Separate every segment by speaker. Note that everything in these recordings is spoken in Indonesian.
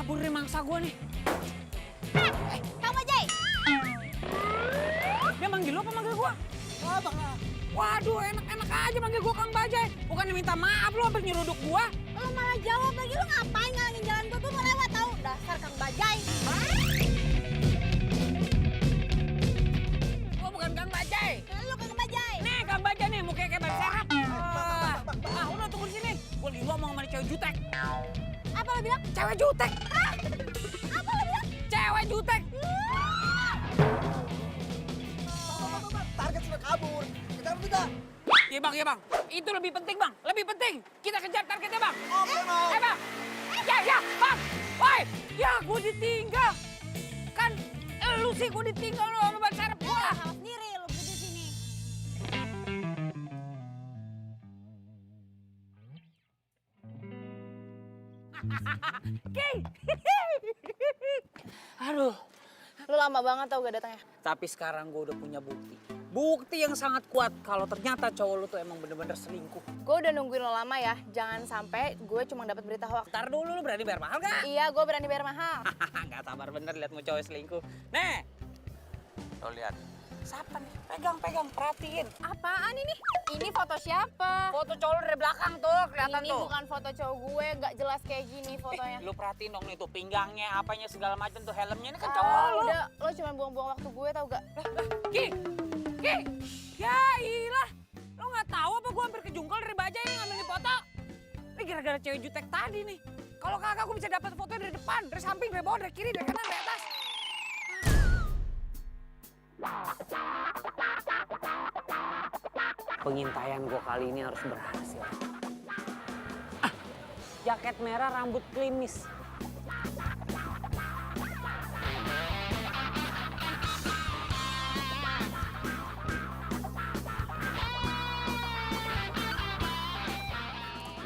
Speaker 1: kabur dari mangsa gue nih.
Speaker 2: Kang Bajai.
Speaker 1: Dia manggil lo apa manggil gue? Waduh, enak-enak aja manggil gue Kang Bajai. Bukannya minta maaf lo hampir nyeruduk gue.
Speaker 2: Lo malah jawab lagi, lo ngapain ngalangin jalan gue mau lewat tau. Dasar Kang Bajai.
Speaker 1: Gue bukan Kang Bajai.
Speaker 2: Lo Kang Bajai.
Speaker 1: Nih Kang Bajai nih, mukanya kayak ban serap. Udah tunggu di sini. Gue lagi ngomong sama cewek jutek.
Speaker 2: Apa lo bilang?
Speaker 1: Cewek jutek.
Speaker 2: Apa lo bilang?
Speaker 1: Cewek jutek.
Speaker 3: Target sudah kabur. Kejar kita.
Speaker 1: Iya bang. Itu lebih penting bang. Lebih penting. Kita kejar targetnya bang.
Speaker 3: Oke, Bang.
Speaker 1: Bang. Ya bang. Woi. Ya gue ditinggal. Kan lu sih gue ditinggal lo sama ban serap gue.
Speaker 2: Salah sendiri lo berdiri sini.
Speaker 1: Oke. Aduh.
Speaker 2: Lo lama banget tau gak datangnya.
Speaker 1: Tapi sekarang gue udah punya bukti. Bukti yang sangat kuat kalau ternyata cowok lu tuh emang bener-bener selingkuh.
Speaker 4: Gue udah nungguin lo lama ya, jangan sampai gue cuma dapat berita hoax.
Speaker 1: Ntar dulu lu berani bayar mahal gak?
Speaker 4: Iya, gue berani bayar mahal.
Speaker 1: Gak sabar bener liat mau cowok selingkuh. Nih. Lo lihat. Siapa nih? Pegang, perhatiin.
Speaker 4: Apaan ini? Ini foto siapa?
Speaker 1: Foto cowok lu dari belakang tuh, kelihatan
Speaker 4: Ini
Speaker 1: tuh.
Speaker 4: bukan foto cowok gue, nggak jelas kayak gini fotonya.
Speaker 1: Lu perhatiin dong nih tuh pinggangnya, apanya segala macam tuh helmnya ini kan
Speaker 4: Ah,
Speaker 1: cowok lu.
Speaker 4: udah, lo cuma buang-buang waktu gue tau gak?
Speaker 1: Ki. Ya ilah. Lo nggak tahu apa gua hampir kejungkal dari Bajai yang ngambil foto. Ini gara-gara cewek jutek tadi nih. Kalau kagak gua bisa dapat foto dari depan, dari samping, dari bawah, dari kiri, dari kanan, dari atas. Pengintaian gua kali ini harus berhasil. Jaket merah, rambut klimis.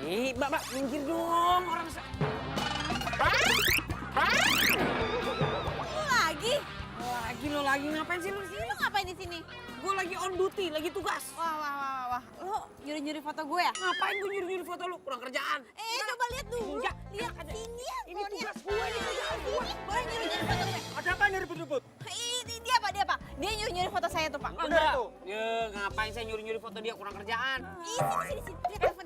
Speaker 1: Ih, Mbak, minggir dong orang
Speaker 2: Lo lagi?
Speaker 1: Lo lagi ngapain sih lu di sini?
Speaker 2: Lo ngapain di sini?
Speaker 1: Gue lagi on duty, lagi tugas.
Speaker 2: Wah. Lo nyuri-nyuri foto gue ya?
Speaker 1: Ngapain gue nyuri-nyuri foto lu? Kurang kerjaan.
Speaker 2: Coba lihat dulu.
Speaker 1: Enggak.
Speaker 2: Lihat sini ya.
Speaker 1: Ini tugas gue, ini kerjaan gue.
Speaker 2: Boleh nyuri-nyuri foto gue?
Speaker 3: Ada apa nih ribut-ribut?
Speaker 2: Ini dia apa? Dia nyuri-nyuri foto saya tuh, Pak.
Speaker 1: Enggak.
Speaker 3: tuh.
Speaker 1: Ya, ngapain saya nyuri-nyuri foto dia? Kurang kerjaan.
Speaker 2: Sini. Lihat telepon.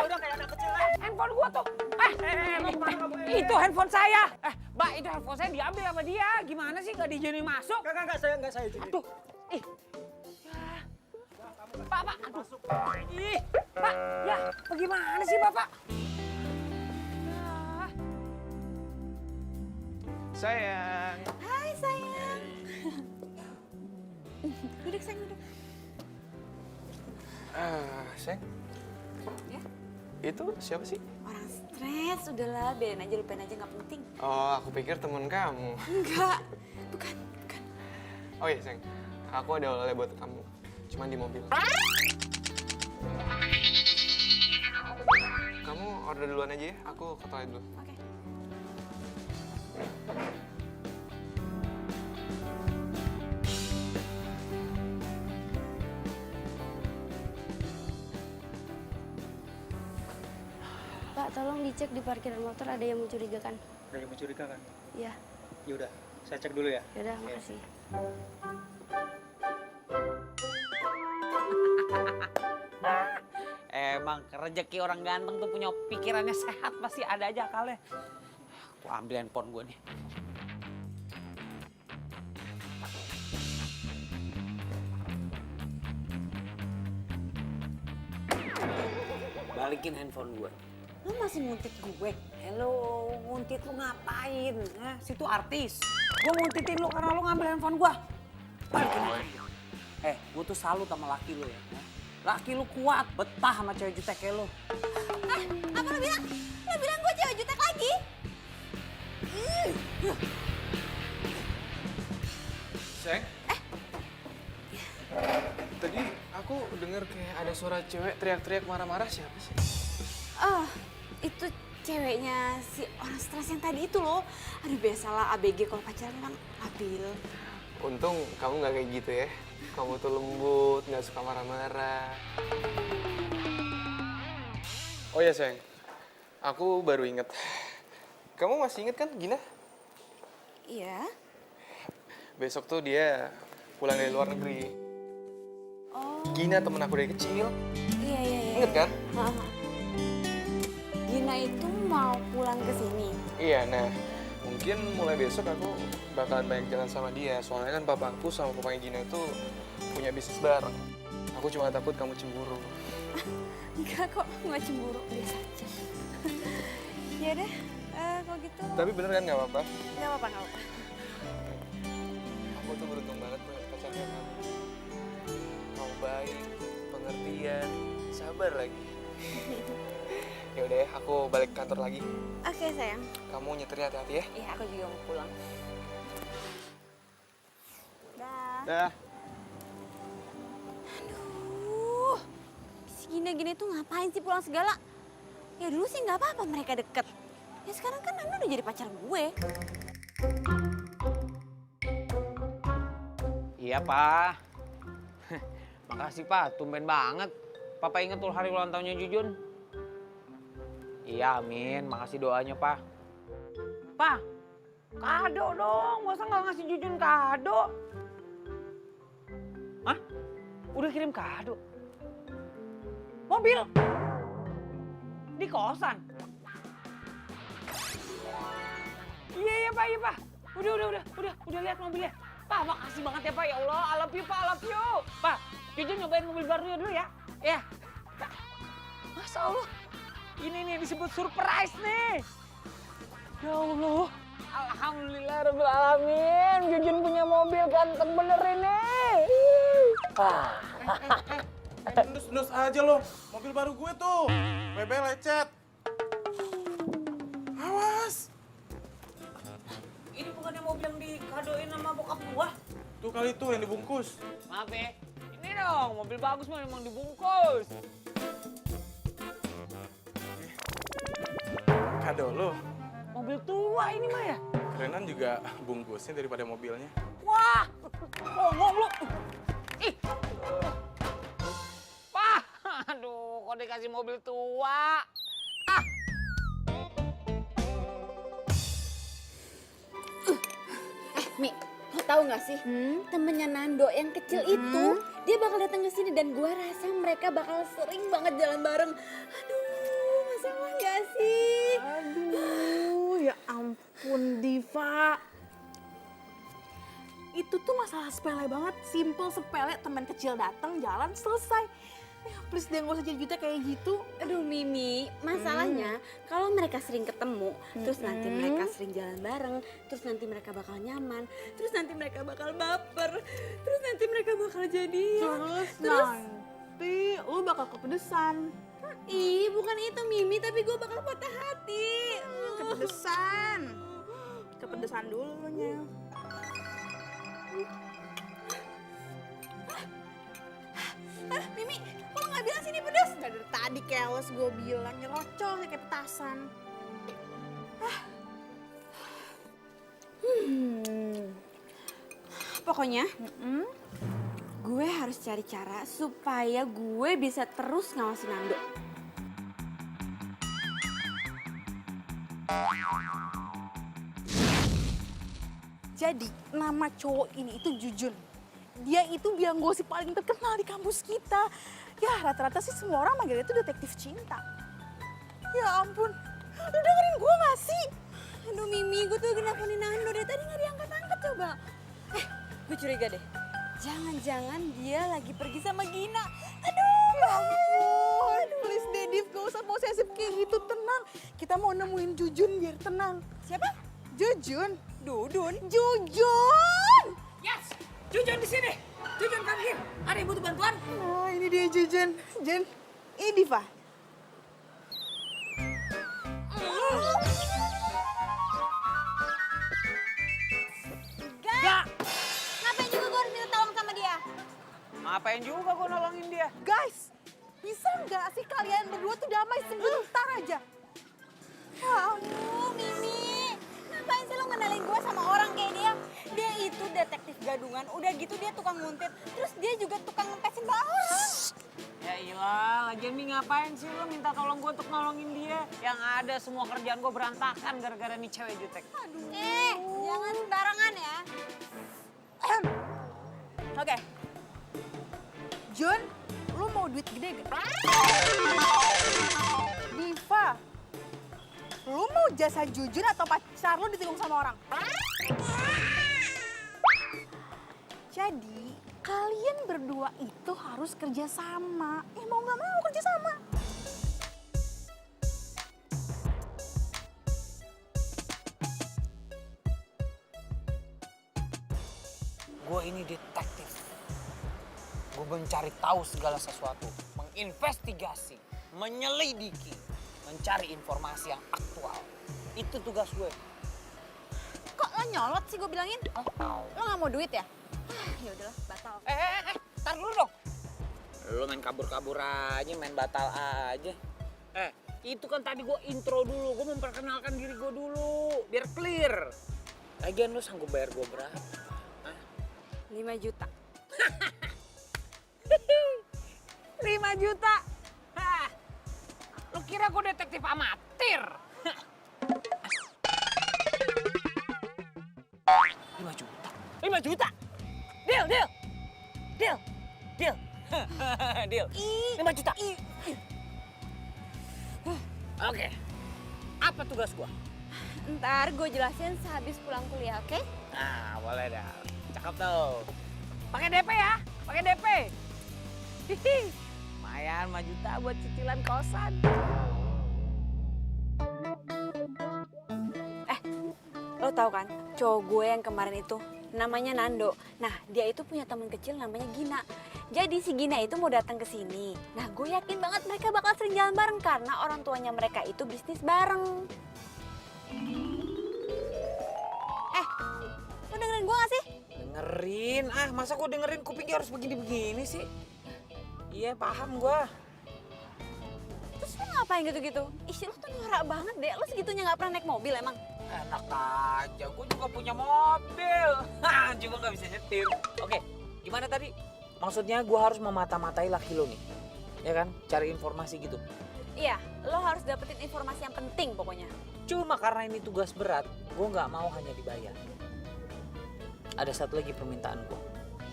Speaker 1: Udah kayak anak kecil lah. Handphone gua tuh. Itu handphone saya. Mbak, itu handphone saya diambil sama dia. Gimana sih nggak diizinin masuk?
Speaker 3: Enggak, saya izinin.
Speaker 1: Aduh. Ih. Ya. Pak. Aduh. Ih. Pak, ya. Bagaimana sih, Bapak? Ya.
Speaker 3: Sayang.
Speaker 2: Hai, sayang. Duduk, sayang, duduk.
Speaker 3: Sayang.
Speaker 2: Ya?
Speaker 3: Itu siapa sih?
Speaker 2: Orang stres, udahlah, biarin aja, lupain aja, nggak penting.
Speaker 3: Oh, aku pikir temen kamu.
Speaker 2: Enggak, bukan.
Speaker 3: Oh iya, sayang. Aku ada oleh buat kamu. Cuman di mobil. Kamu order duluan aja ya. Aku ke toilet dulu.
Speaker 2: Oke.
Speaker 5: Pak, tolong dicek di parkiran motor ada yang mencurigakan.
Speaker 6: Ada yang mencurigakan?
Speaker 5: Iya,
Speaker 6: Ya udah, saya cek dulu ya.
Speaker 5: yaudah, makasih.
Speaker 1: Emang rezeki orang ganteng tuh punya pikirannya sehat, pasti ada aja akalnya. Aku ambil handphone gue nih. Balikin handphone gue. Lu masih nguntit gue? Hello, nguntit lu ngapain? Situ artis. Gue nguntitin lu karena lu ngambil handphone gue. Balikin handphone gue. Gue tuh salut sama laki lu ya. Laki lu kuat, betah sama cewek jutek kayak lu.
Speaker 2: Apa lo bilang? Lo bilang gue cewek jutek lagi?
Speaker 3: Sayang. Tadi aku dengar kayak ada suara cewek teriak-teriak marah-marah. Siapa sih?
Speaker 2: Oh, itu ceweknya si orang stres yang tadi itu loh. Aduh, biasalah ABG kalau pacaran kan labil.
Speaker 3: Untung kamu nggak kayak gitu ya. Kamu tuh lembut, nggak suka marah-marah. Oh ya sayang, aku baru inget. kamu masih inget kan Gina?
Speaker 2: Iya.
Speaker 3: Besok tuh dia pulang dari luar negeri.
Speaker 2: Oh.
Speaker 3: Gina temen aku dari kecil.
Speaker 2: Iya.
Speaker 3: Ingat kan?
Speaker 2: Gina itu mau pulang ke sini.
Speaker 3: Iya, nah mungkin mulai besok aku bakalan banyak jalan sama dia. Soalnya kan papa aku sama papanya Gina itu punya bisnis bareng. Aku cuma takut kamu cemburu.
Speaker 2: Enggak kok, nggak cemburu, biasa aja. Ya deh, kalau gitu.
Speaker 3: Tapi bener kan nggak apa-apa?
Speaker 2: Nggak apa-apa.
Speaker 3: Aku tuh beruntung banget punya pacar kayak kamu. Kamu baik, pengertian, sabar lagi. Ya udah ya, aku balik kantor lagi.
Speaker 2: Oke sayang.
Speaker 3: Kamu nyetirnya hati-hati ya.
Speaker 2: Iya, aku juga mau pulang. Dah.
Speaker 3: Dah.
Speaker 2: Aduh, si Gina tuh ngapain sih pulang segala? Ya dulu sih nggak apa-apa mereka deket. Ya sekarang kan Nando udah jadi pacar gue.
Speaker 1: Iya, Pak. Makasih, Pak. Tumben banget. Papa inget tuh hari ulang tahunnya Jujun. Iya, amin. Makasih doanya, Pak. Pak, kado dong. Masa nggak ngasih Jujun kado? Hah? Udah kirim kado? Mobil? Di kosan? Iya, Pak, iya, Pak. Udah lihat mobilnya. Pak, makasih banget ya, Pak. Ya Allah, I love you, Pak, I love you. Pak, Jujun nyobain mobil barunya dulu ya. Ya. Masya Allah. Ini nih disebut surprise nih. Ya Allah. Alhamdulillah rabbil alamin. Jujun punya mobil ganteng bener ini.
Speaker 7: Nus aja lo, mobil baru gue tuh. WB lecet. Awas.
Speaker 1: Ini bukannya mobil yang dikadoin sama bokap gua?
Speaker 7: Tuh kali tuh yang dibungkus.
Speaker 1: Maaf ya. Ini dong, mobil bagus mah emang dibungkus.
Speaker 7: Kado lo.
Speaker 1: Mobil tua ini mah ya.
Speaker 7: Kerenan juga bungkusnya daripada mobilnya.
Speaker 1: Wah, ngomong lu. Ih. Pak, aduh, kok dikasih mobil tua? Ah.
Speaker 2: Mi, lo tau gak sih? Temennya Nando yang kecil itu, dia bakal datang ke sini dan gua rasa mereka bakal sering banget jalan bareng. Aduh, masalah gak sih?
Speaker 8: Aduh, ya ampun Diva. Itu tuh masalah sepele banget, simple sepele, teman kecil datang, jalan, selesai. Ya please deh gak usah jadi juta kayak gitu.
Speaker 2: Aduh Mimi, masalahnya kalau mereka sering ketemu, terus nanti mereka sering jalan bareng, terus nanti mereka bakal nyaman, terus nanti mereka bakal baper, terus nanti mereka bakal jadian.
Speaker 8: Terus nanti lu bakal kepedesan.
Speaker 2: Ih, bukan itu Mimi, tapi gue bakal patah hati.
Speaker 8: Kepedesan. Kepedesan dulunya. Mimi, kok lo gak bilang sini pedas? Dari tadi keles gue bilang, nyerocol kayak petasan.
Speaker 2: Pokoknya, gue harus cari cara supaya gue bisa terus ngawasin Nando.
Speaker 8: Jadi, nama cowok ini itu Jujun. Dia itu biang gosip paling terkenal di kampus kita. Ya, rata-rata sih semua orang manggilnya itu detektif cinta. Ya ampun, lu dengerin gue gak sih?
Speaker 2: Aduh Mimi, gue tuh lagi nelfonin Nando dari tadi gak diangkat-angkat coba. Gue curiga deh. Jangan-jangan dia lagi pergi sama Gina.
Speaker 8: Aduh, ya ampun. Please deh, Div, gak usah posesif kayak gitu, tenang. Kita mau nemuin Jujun biar tenang.
Speaker 2: Siapa?
Speaker 8: Jujun.
Speaker 2: Dudun.
Speaker 8: Jujun!
Speaker 1: Yes, Jujun di sini. Jujun come here. Ada yang butuh bantuan?
Speaker 8: Nah, ini dia Jujun. Jen, ini Diva.
Speaker 2: Gak. Ngapain juga gue harus minta tolong sama dia?
Speaker 1: Ngapain juga gua nolongin dia?
Speaker 8: Guys, bisa nggak sih kalian berdua tuh damai sebentar aja?
Speaker 2: Ya ampun, Mimi. Ngapain sih lo ngenalin gue sama orang kayak dia? Dia itu detektif gadungan, udah gitu dia tukang nguntit. Terus dia juga tukang ngempesin orang.
Speaker 1: Ya iyalah, lagian Mi ngapain sih lo minta tolong gue untuk nolongin dia? Yang ada semua kerjaan gue berantakan gara-gara nih cewek jutek.
Speaker 2: Jangan sembarangan ya.
Speaker 8: Oke. Jun, lu mau duit gede gak? Diva, lu mau jasa Jujun atau pacar lu ditikung sama orang? Jadi, kalian berdua itu harus kerja sama. Mau nggak mau kerja sama.
Speaker 1: Gue ini detektif. Gue mencari tahu segala sesuatu, menginvestigasi, menyelidiki, mencari informasi yang aktual. Itu tugas gue.
Speaker 2: Kok lo nyolot sih gue bilangin? Lo nggak mau duit ya? Ya udahlah, batal.
Speaker 1: Tar dulu dong. Lo main kabur-kabur aja, main batal aja. Itu kan tadi gue intro dulu, gue memperkenalkan diri gue dulu, biar clear. Lagian lo sanggup bayar gue berapa?
Speaker 2: 5 juta.
Speaker 1: 5 juta? Hah. Lo kira gue detektif amatir? 5 juta? 5 juta? Deal. Deal. 5 juta. Oke. Apa tugas gua?
Speaker 2: Ntar gue jelasin sehabis pulang kuliah, oke?
Speaker 1: Nah, boleh dah. Cakep tuh. Pakai DP ya? Pakai DP. Hihi. Lumayan 5 juta buat cicilan kosan.
Speaker 2: Lo tau kan, cowok gue yang kemarin itu namanya Nando. Nah, dia itu punya teman kecil namanya Gina. Jadi si Gina itu mau datang ke sini. Nah, gue yakin banget mereka bakal sering jalan bareng karena orang tuanya mereka itu bisnis bareng. Lo dengerin gue gak sih?
Speaker 1: Dengerin? Masa gua dengerin kupingnya harus begini-begini sih? Iya, paham gua.
Speaker 2: Terus lo ngapain gitu-gitu? Ih, lo tuh norak banget deh. Lo segitunya gak pernah naik mobil emang?
Speaker 1: Enak aja, gue juga punya mobil. Cuma nggak bisa nyetir. Oke, gimana tadi? Maksudnya gue harus memata-matai laki lo nih. Ya kan? Cari informasi gitu.
Speaker 2: Iya, lo harus dapetin informasi yang penting pokoknya.
Speaker 1: Cuma karena ini tugas berat, gue nggak mau hanya dibayar. Ada satu lagi permintaan gue.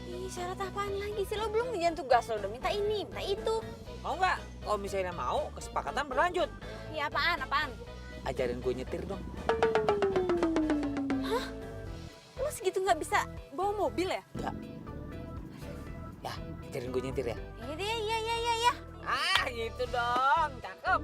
Speaker 2: Ih, syarat apaan lagi sih? Lo belum ngerjain tugas, lo udah minta ini, minta itu.
Speaker 1: Mau nggak? Kalau misalnya mau, kesepakatan berlanjut.
Speaker 2: Iya, apaan?
Speaker 1: Ajarin gue nyetir dong.
Speaker 2: Lo segitu nggak bisa bawa mobil ya?
Speaker 1: Nggak. Ya, ajarin gue nyetir ya.
Speaker 2: Iya.
Speaker 1: Gitu dong. Cakep.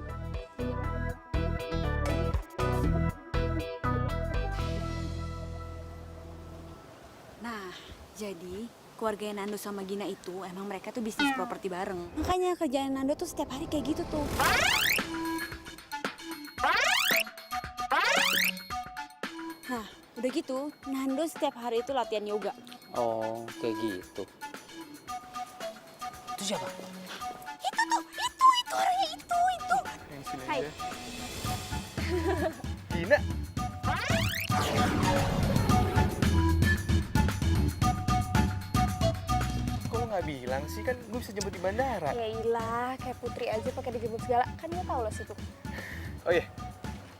Speaker 2: Nah, jadi keluarga Nando sama Gina itu emang mereka tuh bisnis properti bareng. Makanya kerjaan Nando tuh setiap hari kayak gitu tuh. Nah, udah gitu, Nando setiap hari itu latihan yoga.
Speaker 1: Oh, kayak gitu. Itu siapa?
Speaker 2: Itu orangnya itu.
Speaker 3: Yang sini
Speaker 2: Hai.
Speaker 3: aja. Gina. Kok lo nggak bilang sih? Kan gue bisa jemput di bandara.
Speaker 4: Ya ilah, kayak Putri aja pakai dijemput segala. Kan dia tahu lo situ.
Speaker 3: Oh iya,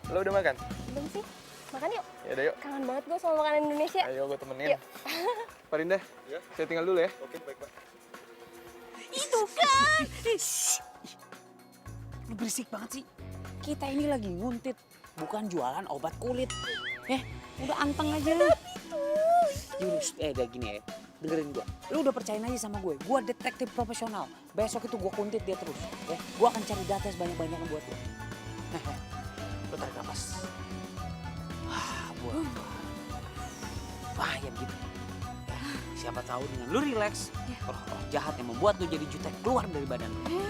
Speaker 3: lo udah makan?
Speaker 4: Belum sih? Makan yuk.
Speaker 3: Ya udah yuk.
Speaker 4: Kangen banget gue sama makanan Indonesia.
Speaker 3: Ayo gue temenin.
Speaker 4: Yuk.
Speaker 3: Pak Rinda, saya tinggal dulu ya. Oke, baik Pak.
Speaker 1: Itu kan. Lu berisik banget sih. Kita ini lagi nguntit, bukan jualan obat kulit. Udah anteng aja lu. Yunus, udah gini ya. Dengerin gua. Lu udah percayain aja sama gue. Gua detektif profesional. Besok itu gua kuntit dia terus. Ya, gua akan cari data sebanyak-banyaknya buat lu. Lu tarik napas. Buat bahaya gitu. Siapa tahu dengan lu relax, roh-roh jahat yang membuat lu jadi jutek keluar dari badan lu.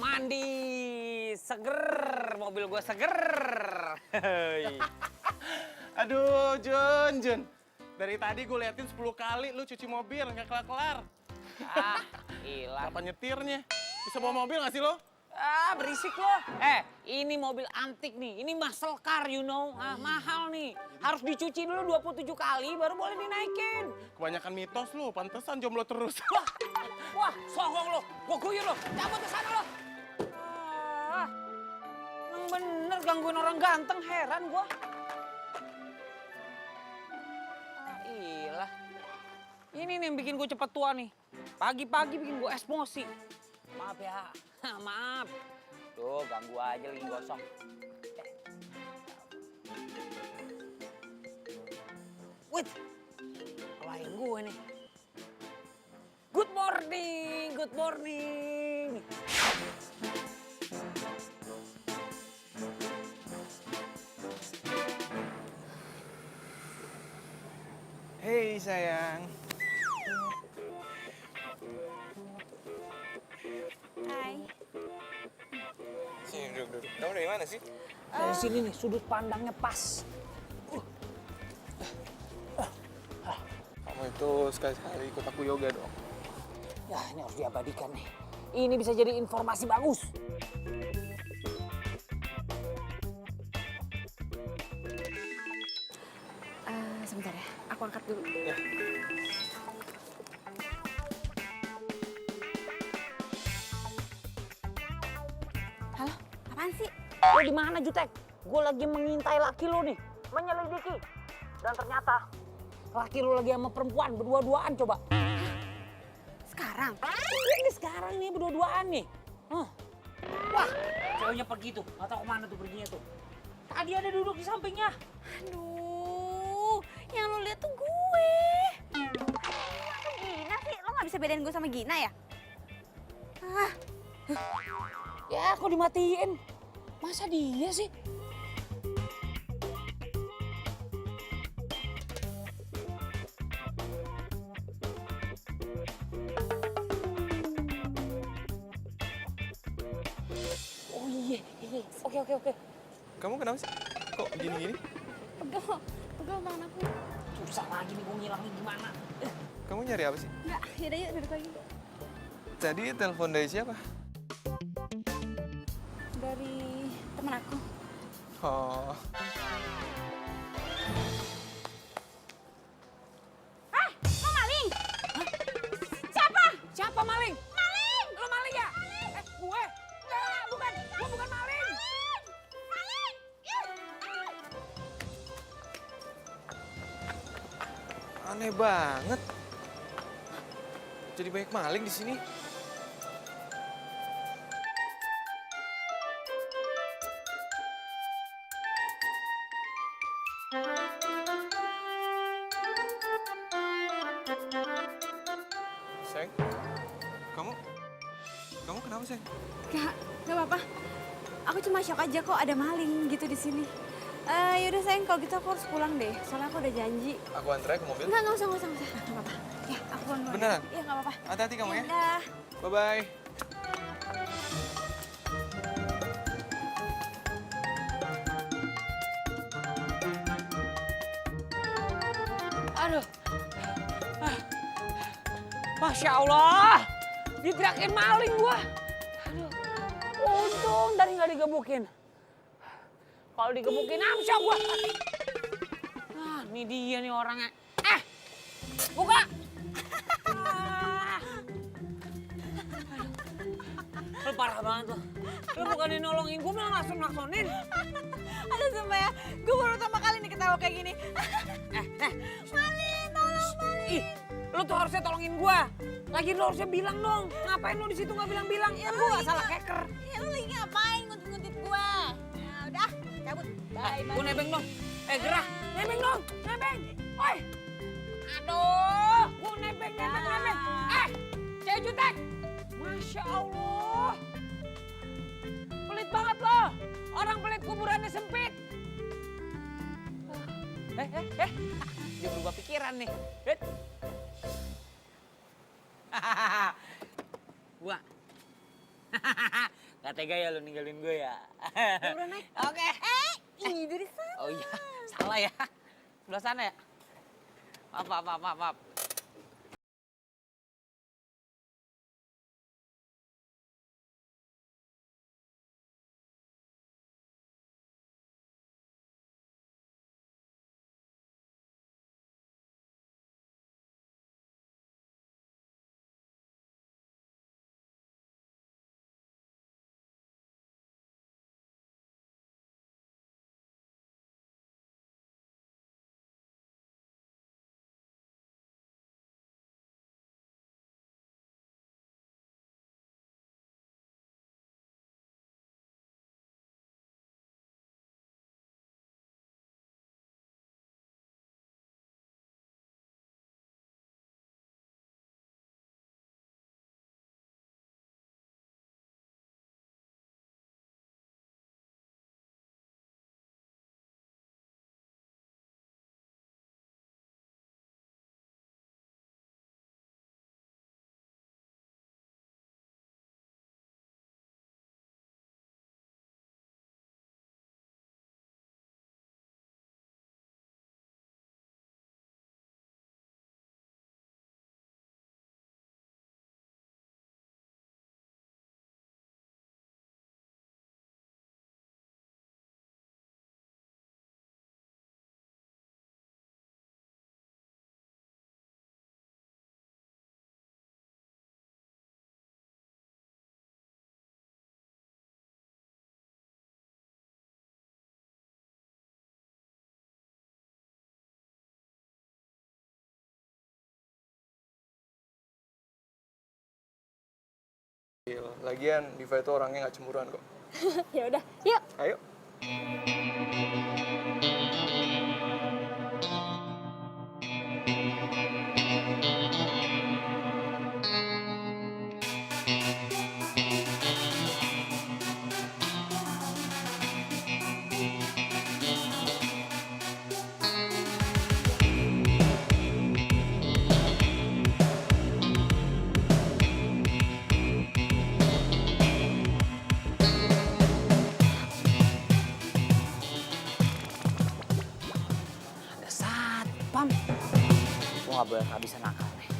Speaker 1: Mandi, seger, mobil gua seger.
Speaker 7: Aduh, Jun. Dari tadi gue liatin 10 kali lu cuci mobil, nggak kelar-kelar.
Speaker 1: Ah, hilang.
Speaker 7: Apa nyetirnya? Bisa bawa mobil nggak sih lo?
Speaker 1: Ah, berisik lo. Ini mobil antik nih. Ini muscle car, you know. Ah, mahal nih. Harus dicuci dulu 27 kali baru boleh dinaikin.
Speaker 7: Kebanyakan mitos lu, pantesan jomblo terus.
Speaker 1: Wah, songong lo. Gua guyur lo. Cabut ke sana lo. Ah, emang bener gangguin orang ganteng, heran gua. Ah, ilah. Ini nih yang bikin gue cepet tua nih. Pagi-pagi bikin gue emosi. Maaf ya, maaf. Tuh, ganggu aja lagi gosong. Wait, klien gue nih. Good morning, good morning.
Speaker 3: Hei sayang.
Speaker 5: Hai.
Speaker 3: Sini duduk. Kamu dari mana sih?
Speaker 1: Dari sini nih, sudut pandangnya pas.
Speaker 3: Kamu itu sekali-sekali ikut aku yoga dong.
Speaker 1: Ya, ini harus diabadikan nih. Ini bisa jadi informasi bagus.
Speaker 2: Sebentar ya, aku angkat dulu. Halo, apaan sih?
Speaker 1: Lo di mana, Jutek? Gue lagi mengintai laki lo nih, menyelidiki. Dan ternyata laki lo lagi sama perempuan berdua-duaan coba.
Speaker 2: Sekarang?
Speaker 1: Ini sekarang nih berdua-duaan nih. Wah, ceweknya pergi tuh, nggak tahu kemana tuh perginya tuh. Tadi ada duduk di sampingnya.
Speaker 2: Aduh, yang lo lihat tuh gue. Gina sih, lo nggak bisa bedain gue sama Gina ya?
Speaker 1: Ya, kok dimatiin? Masa dia sih? Oh iya. Oke.
Speaker 3: Kamu kenapa sih? Kok gini-gini?
Speaker 2: Pegel tangan aku.
Speaker 1: Susah lagi nih gue ngilangnya gimana.
Speaker 3: Kamu nyari apa sih?
Speaker 2: Enggak, yaudah yuk duduk lagi.
Speaker 3: Tadi telepon dari siapa?
Speaker 2: Dari temen aku.
Speaker 3: Oh,
Speaker 2: Lo maling?
Speaker 1: Siapa maling? Maling! Lo maling ya? Gue? Enggak, bukan. Gue bukan maling.
Speaker 3: aneh banget. Jadi banyak maling di sini. Sayang, kamu kenapa sayang?
Speaker 2: Gak apa-apa. Aku cuma shock aja kok ada maling gitu di sini. Yaudah sayang, kalau gitu aku harus pulang deh. Soalnya aku udah janji.
Speaker 3: Aku antar ke mobil.
Speaker 2: Enggak usah. Gak apa-apa. Ya, aku pulang dulu.
Speaker 3: Beneran?
Speaker 2: Iya, gak apa-apa.
Speaker 3: Hati-hati kamu ya.
Speaker 2: Udah.
Speaker 3: Bye-bye.
Speaker 1: Aduh. Masya Allah. Diteriakin maling gua. Aduh. Untung tadi nggak digebukin. Kalau digebukin amsyong gua. Nah, ini dia nih orangnya. Buka. Lu parah banget lo. Lu bukannya nolongin gua malah naksonin.
Speaker 2: Aduh sumpah ya, gue baru pertama kali nih ketawa kayak gini. Maling, tolong maling.
Speaker 1: Ih, lu tuh harusnya tolongin gua. Lagi lu harusnya bilang dong. Ngapain lu di situ nggak bilang-bilang? Ya gua nggak salah hacker.
Speaker 2: Ya lu lagi ngapain nguntit-nguntit gue? Ya udah, cabut. Bye,
Speaker 1: Gua nebeng dong. Gerah, nebeng dong, nebeng. Oi. Aduh, gua nebeng. Cewek jutek. Masya Allah. Pelit banget lo. Orang pelit kuburannya sempit. Dia berubah pikiran nih. Gua. Gak tega ya lu ninggalin gue ya.
Speaker 2: Udah naik.
Speaker 1: Oke.
Speaker 2: Ini dari sana.
Speaker 1: Oh iya, salah ya. Sebelah sana ya. Maaf.
Speaker 3: Lagian Diva itu orangnya nggak cemburuan kok.
Speaker 2: Ya udah, yuk.
Speaker 3: Ayo.
Speaker 1: Ada satpam. Gue gak boleh kehabisan akal nih.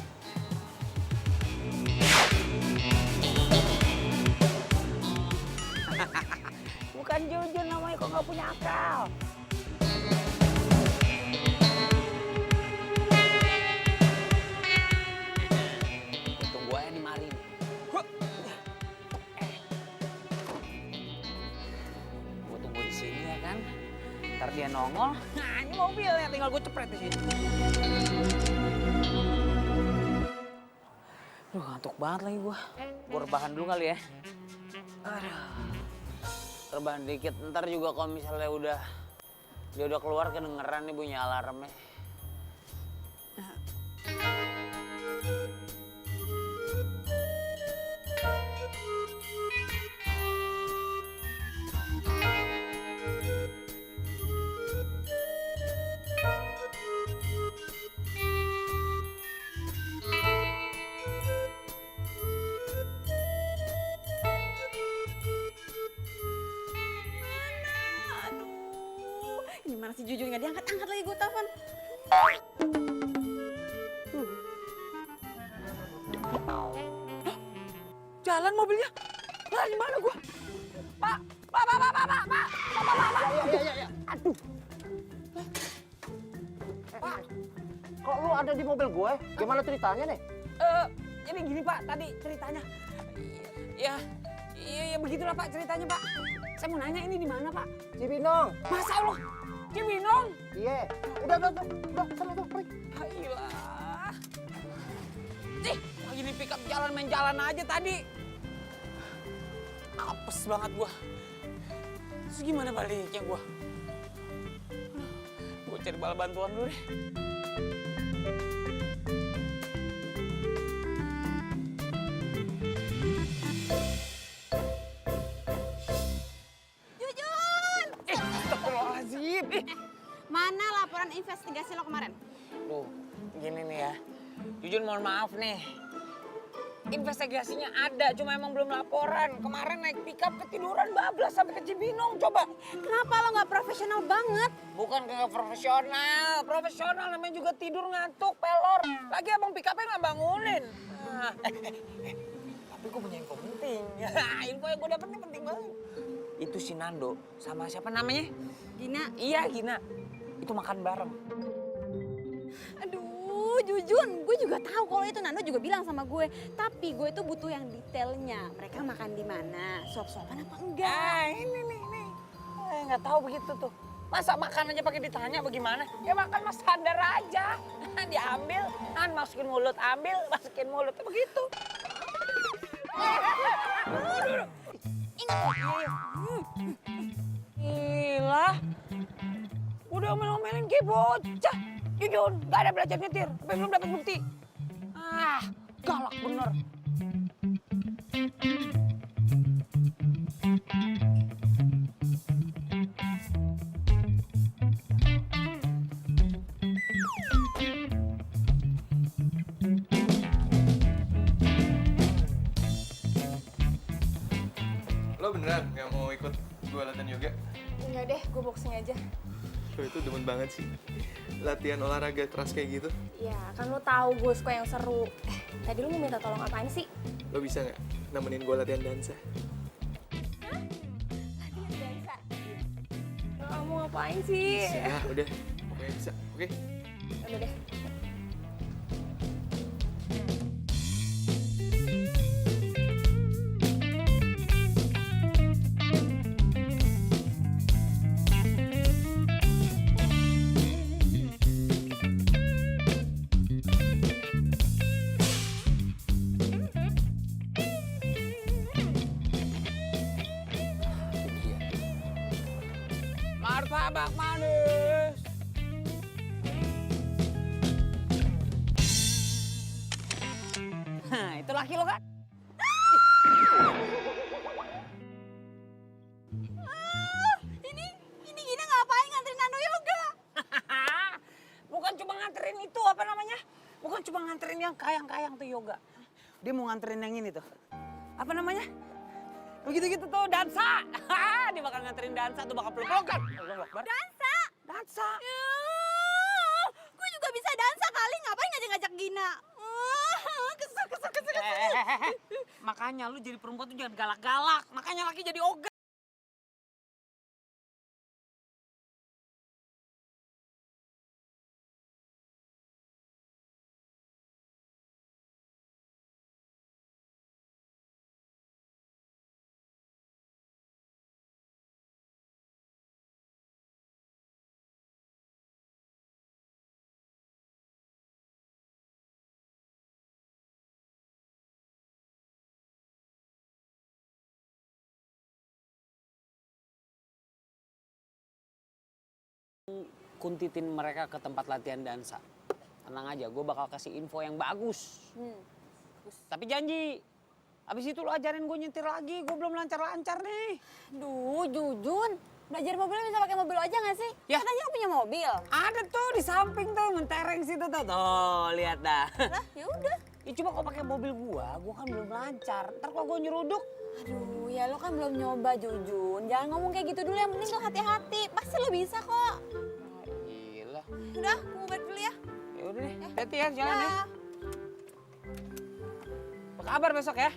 Speaker 1: Bukan Jujun namanya, kok gak punya akal. Untung gue yang dimari nih. Gue tunggu di sini ya kan. Ntar dia nongol. Nah ini mobilnya, tinggal gue cepret di sini. Duh ngantuk banget lagi gue. Gue rebahan dulu kali ya. Aduh. Rebahan dikit, ntar juga kalau misalnya dia udah keluar kedengeran nih bunyi alarmnya.
Speaker 8: Aduh, ini mana si Jujun nggak diangkat-angkat lagi gue telepon. Jalan mobilnya. Lah di mana gua? Pak.
Speaker 9: Ya. Aduh. Pak, kok lu ada di mobil gue? Gimana ceritanya nih?
Speaker 1: Ini gini Pak, tadi ceritanya. Iya begitulah Pak ceritanya Pak. Saya mau nanya ini di mana Pak?
Speaker 9: Cibinong.
Speaker 1: Masa Allah, Cibinong?
Speaker 9: Iya. Udah, sana tuh, pergi.
Speaker 1: Ayolah. Cih, lagi di pick up jalan main jalan aja tadi. Apes banget gua. Terus gimana baliknya gua? Gua cari bala bantuan dulu deh.
Speaker 2: Jujun!
Speaker 1: Astagfirullahaladzim.
Speaker 2: Mana laporan investigasi lo kemarin?
Speaker 1: Loh, gini nih ya. Jujun mohon maaf nih. investigasinya ada, cuma emang belum laporan. Kemarin naik pickup ketiduran bablas sampai ke Cibinong, coba.
Speaker 2: Kenapa lo nggak profesional banget?
Speaker 1: Bukan kagak profesional namanya juga tidur ngantuk, pelor. Lagi abang pickupnya nggak bangunin. Nah, tapi gue punya info penting. Info yang gue dapet ini penting banget. Itu si Nando sama siapa namanya?
Speaker 2: Gina.
Speaker 1: Iya, Gina. Itu makan bareng.
Speaker 2: Aduh, Jujun, gue juga tahu kalau itu Nando juga bilang sama gue. Tapi gue tuh butuh yang detailnya. Mereka makan di mana? Suap-suapan apa enggak?
Speaker 1: Ini nih. Nggak tahu begitu tuh. Masa makan aja pakai ditanya bagaimana? Ya makan mas sadar aja. Diambil, masukin mulut, ambil, masukin mulut. Begitu. Gila. Udah omel-omelin kayak bocah. Jujur, gak ada belajar nyetir. Tapi belum dapat bukti. Galak bener.
Speaker 3: Lo beneran nggak mau ikut gue latihan yoga?
Speaker 4: Enggak deh, gue boxing aja.
Speaker 3: Lo itu demen banget sih. Latihan olahraga keras kayak gitu.
Speaker 4: Ya, kan lo tahu gue suka yang seru. Tadi lo mau minta tolong apaan sih?
Speaker 3: Lo bisa nggak nemenin gue latihan dansa?
Speaker 4: Kamu ngapain sih?
Speaker 3: Ya udah, pokoknya bisa. Oke?
Speaker 4: Udah deh.
Speaker 1: Martabak manis. Itu laki lo kan?
Speaker 2: Ini Gina ngapain nganterin Nando yoga?
Speaker 1: Bukan cuma nganterin itu, apa namanya? Bukan cuma nganterin yang kayang-kayang tuh yoga. Dia mau nganterin yang ini tuh. Apa namanya? Begitu-gitu tuh, dansa. Dia bakal nganterin dansa tuh, bakal peluk-pelukan.
Speaker 2: Dansa?
Speaker 1: Dansa.
Speaker 2: Gue juga bisa dansa kali, ngapain ngajak-ngajak Gina? Kesel.
Speaker 1: Makanya lu jadi perempuan tuh jangan galak-galak. Makanya laki jadi ogah. Kuntitin mereka ke tempat latihan dansa. Tenang aja, gue bakal kasih info yang bagus. Tapi janji, abis itu lo ajarin gue nyetir lagi. Gue belum lancar-lancar nih.
Speaker 2: Duh, Jujun. Belajar mobil bisa pakai mobil aja nggak sih?
Speaker 1: Ya.
Speaker 2: Katanya lo punya mobil.
Speaker 1: Ada tuh di samping tuh, mentereng situ tuh. Tuh, lihat dah.
Speaker 2: Lah, ya udah.
Speaker 1: Ya cuma kalau pakai mobil gua kan belum lancar. Ntar kalau gua nyeruduk,
Speaker 2: Aduh, ya lo kan belum nyoba, Jujun. Jangan ngomong kayak gitu dulu, yang penting lo hati-hati. Pasti lo bisa kok.
Speaker 1: gila.
Speaker 2: Udah, gue mau balik dulu ya.
Speaker 1: Ya udah deh, hati ya, jalan ya.
Speaker 2: Dah.
Speaker 1: Apa kabar besok ya?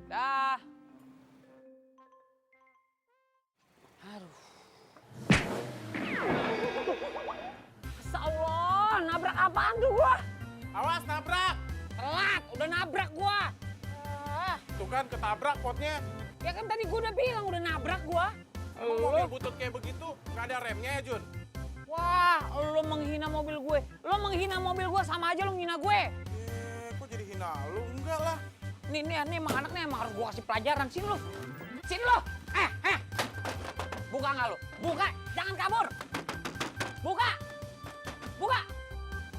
Speaker 1: Dah. Aduh. Masya Allah, nabrak apaan tuh gua?
Speaker 7: Awas nabrak.
Speaker 1: Telat, udah nabrak gua.
Speaker 7: Tuh kan ketabrak potnya.
Speaker 1: Ya kan tadi gua udah bilang udah nabrak gua.
Speaker 7: Emang mobil butut kayak begitu nggak ada remnya ya Jun?
Speaker 1: Wah, lo menghina mobil gue. Lo menghina mobil gue sama aja lo menghina gue.
Speaker 7: Kok jadi hina lu? Enggak lah.
Speaker 1: Nih emang anak nih emang harus gue kasih pelajaran. Sini lo. Sini lo. Buka nggak lo? Buka. Jangan kabur. Buka. Buka.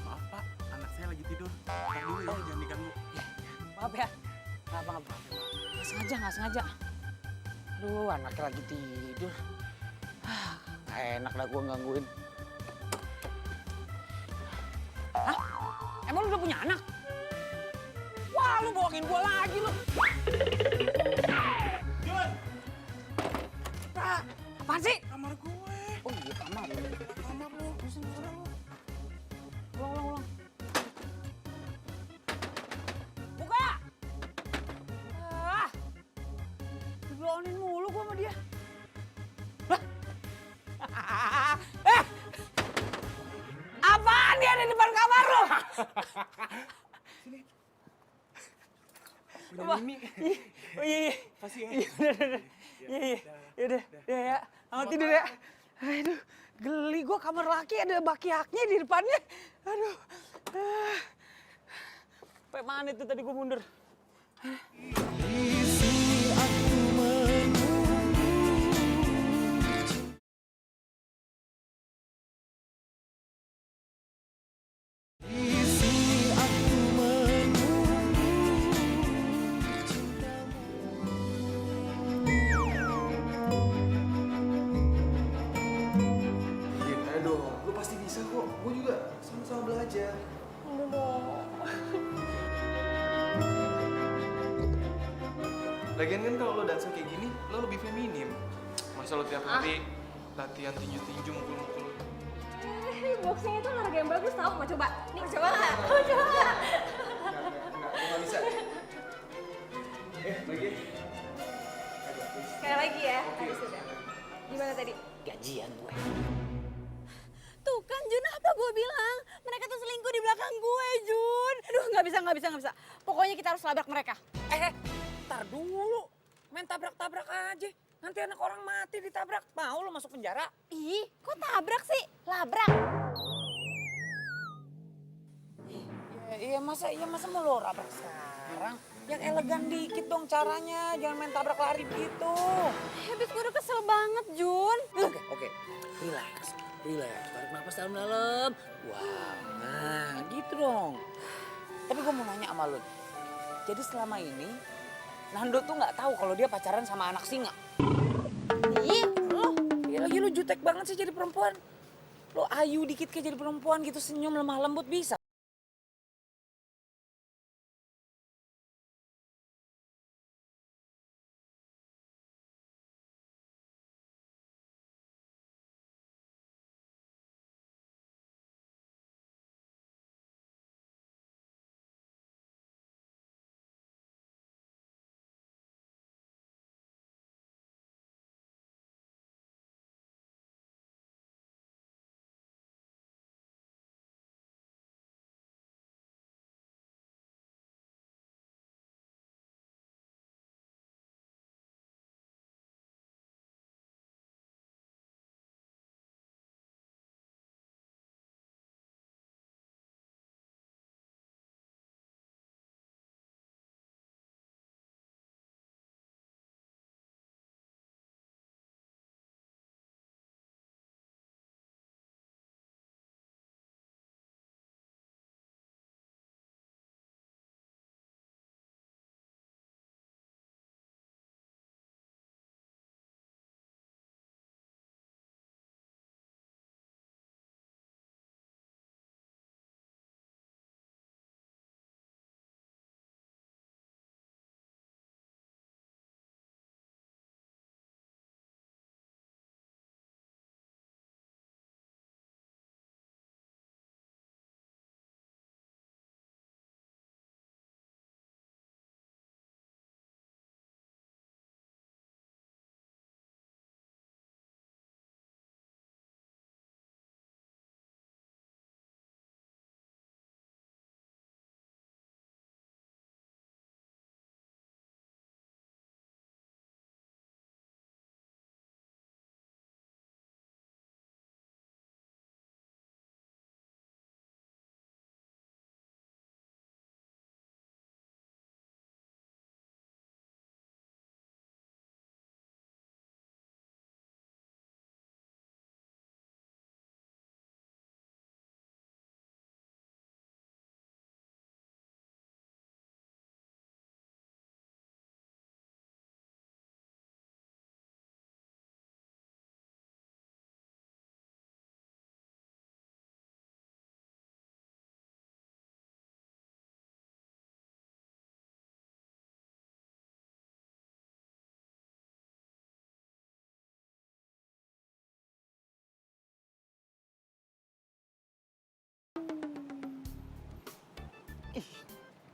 Speaker 7: Maaf Pak, anak saya lagi tidur. Ntar dulu ya, jangan diganggu.
Speaker 1: Maaf ya. Maaf. Nggak sengaja. Aduh, anaknya lagi tidur. Nggak enak dah gue gangguin. Hah? Emang lu udah punya anak? Wah, lu bohongin gua lagi lu.
Speaker 7: Jun,
Speaker 1: Apaan sih?
Speaker 7: kamar gue.
Speaker 1: Oh iya, kamar.
Speaker 7: Kamar lu, sana lu.
Speaker 1: Ulang. Buka! Ah! Dibilangin mulu gua sama dia. Lah! Eh! Apaan dia ada di depan kamar lu?
Speaker 3: Punya Mimi.
Speaker 1: Oh iya.
Speaker 7: Kasih ya.
Speaker 1: Iya, udah. Iya. Yaudah, ya. Selamat tidur ya. Aduh, geli gua kamar laki ada baki-haknya di depannya. Aduh. Sampai mana itu tadi gua mundur.
Speaker 3: Gin, ayo dong. Lu pasti bisa kok. Gue juga sama-sama belajar. Lagian kan kalau lo dansa kayak gini, lo lebih feminim. Masa lo tiap hari latihan tinju-tinju mukul-mukul.
Speaker 2: Boxing itu olahraga yang bagus tau, mau coba? Nih, mau coba nggak? Mau coba nggak?
Speaker 3: Gue gak bisa. Lagi.
Speaker 2: Sekali lagi ya, tadi sudah. Gimana tadi?
Speaker 1: Gajian gue.
Speaker 2: Tuh kan Jun, apa gue bilang? Mereka tuh selingkuh di belakang gue, Jun. Aduh, nggak bisa. Pokoknya kita harus labrak mereka.
Speaker 1: Ntar dulu. Main tabrak-tabrak aja. Nanti anak orang mati ditabrak. Mau lo masuk penjara?
Speaker 2: Ih, kok tabrak sih? Labrak.
Speaker 1: Iya masa mau lo labrak sekarang? Yang elegan dikit dong caranya. Jangan main tabrak lari gitu.
Speaker 2: Habis gue udah kesel banget, Jun.
Speaker 1: Oke. Relax. Tarik nafas dalam-dalam. Wah, nah gitu dong. Tapi gue mau nanya sama lo. Jadi selama ini Nando tuh nggak tahu kalau dia pacaran sama anak singa.
Speaker 2: Ih, lo.
Speaker 1: Iya lagi lu jutek banget sih jadi perempuan. Lo ayu dikit kayak jadi perempuan gitu senyum lemah lembut bisa.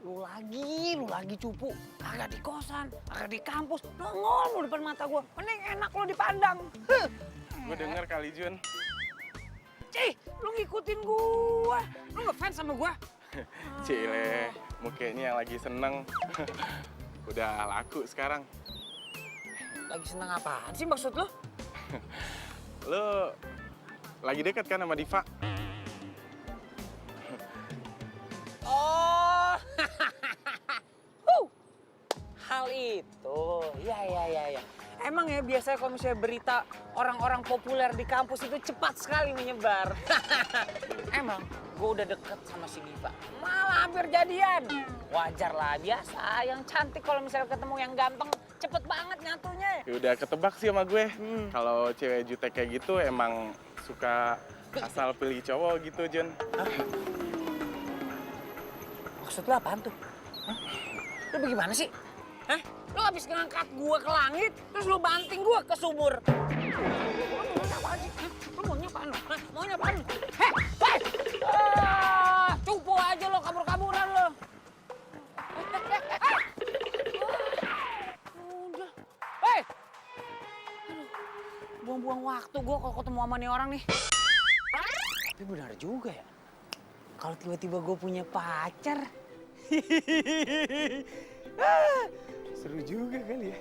Speaker 1: Lu lagi cupu. Kagak di kosan, kagak di kampus. Nongol lu depan mata gua. Mending enak lu dipandang.
Speaker 7: Gue denger kali Jun.
Speaker 1: Cih, lu ngikutin gua. Lu ngefans sama gua?
Speaker 7: Cile, mukanya yang lagi seneng. Udah laku sekarang.
Speaker 1: Lagi seneng apaan sih maksud lu?
Speaker 7: Lu lagi deket kan sama Diva?
Speaker 1: Oh, hal itu, ya. Emang ya biasanya kalau misalnya berita orang-orang populer di kampus itu cepat sekali menyebar. Emang gue udah deket sama si Diva, malah hampir jadian. Wajar lah, biasa. Yang cantik kalau misalnya ketemu yang ganteng, cepet banget nyatunya.
Speaker 7: Ya udah ketebak sih sama gue. Kalau cewek jutek kayak gitu emang suka asal pilih cowok gitu, Jun.
Speaker 1: Maksud lu apaan tuh? Hah? Lu bagaimana sih? Hah? Lu habis ngangkat gua ke langit, terus lu banting gua ke sumur. Lu maunya apaan sih? Hah? Lu maunya apaan lu? Hah? Maunya apaan lu? Hei! Cupu aja lo, kabur-kaburan lo. Udah. Hei! Aduh, buang-buang waktu gua kalau ketemu sama nih orang nih. Tapi benar juga ya. Kalau tiba-tiba gue punya pacar, seru juga kali ya.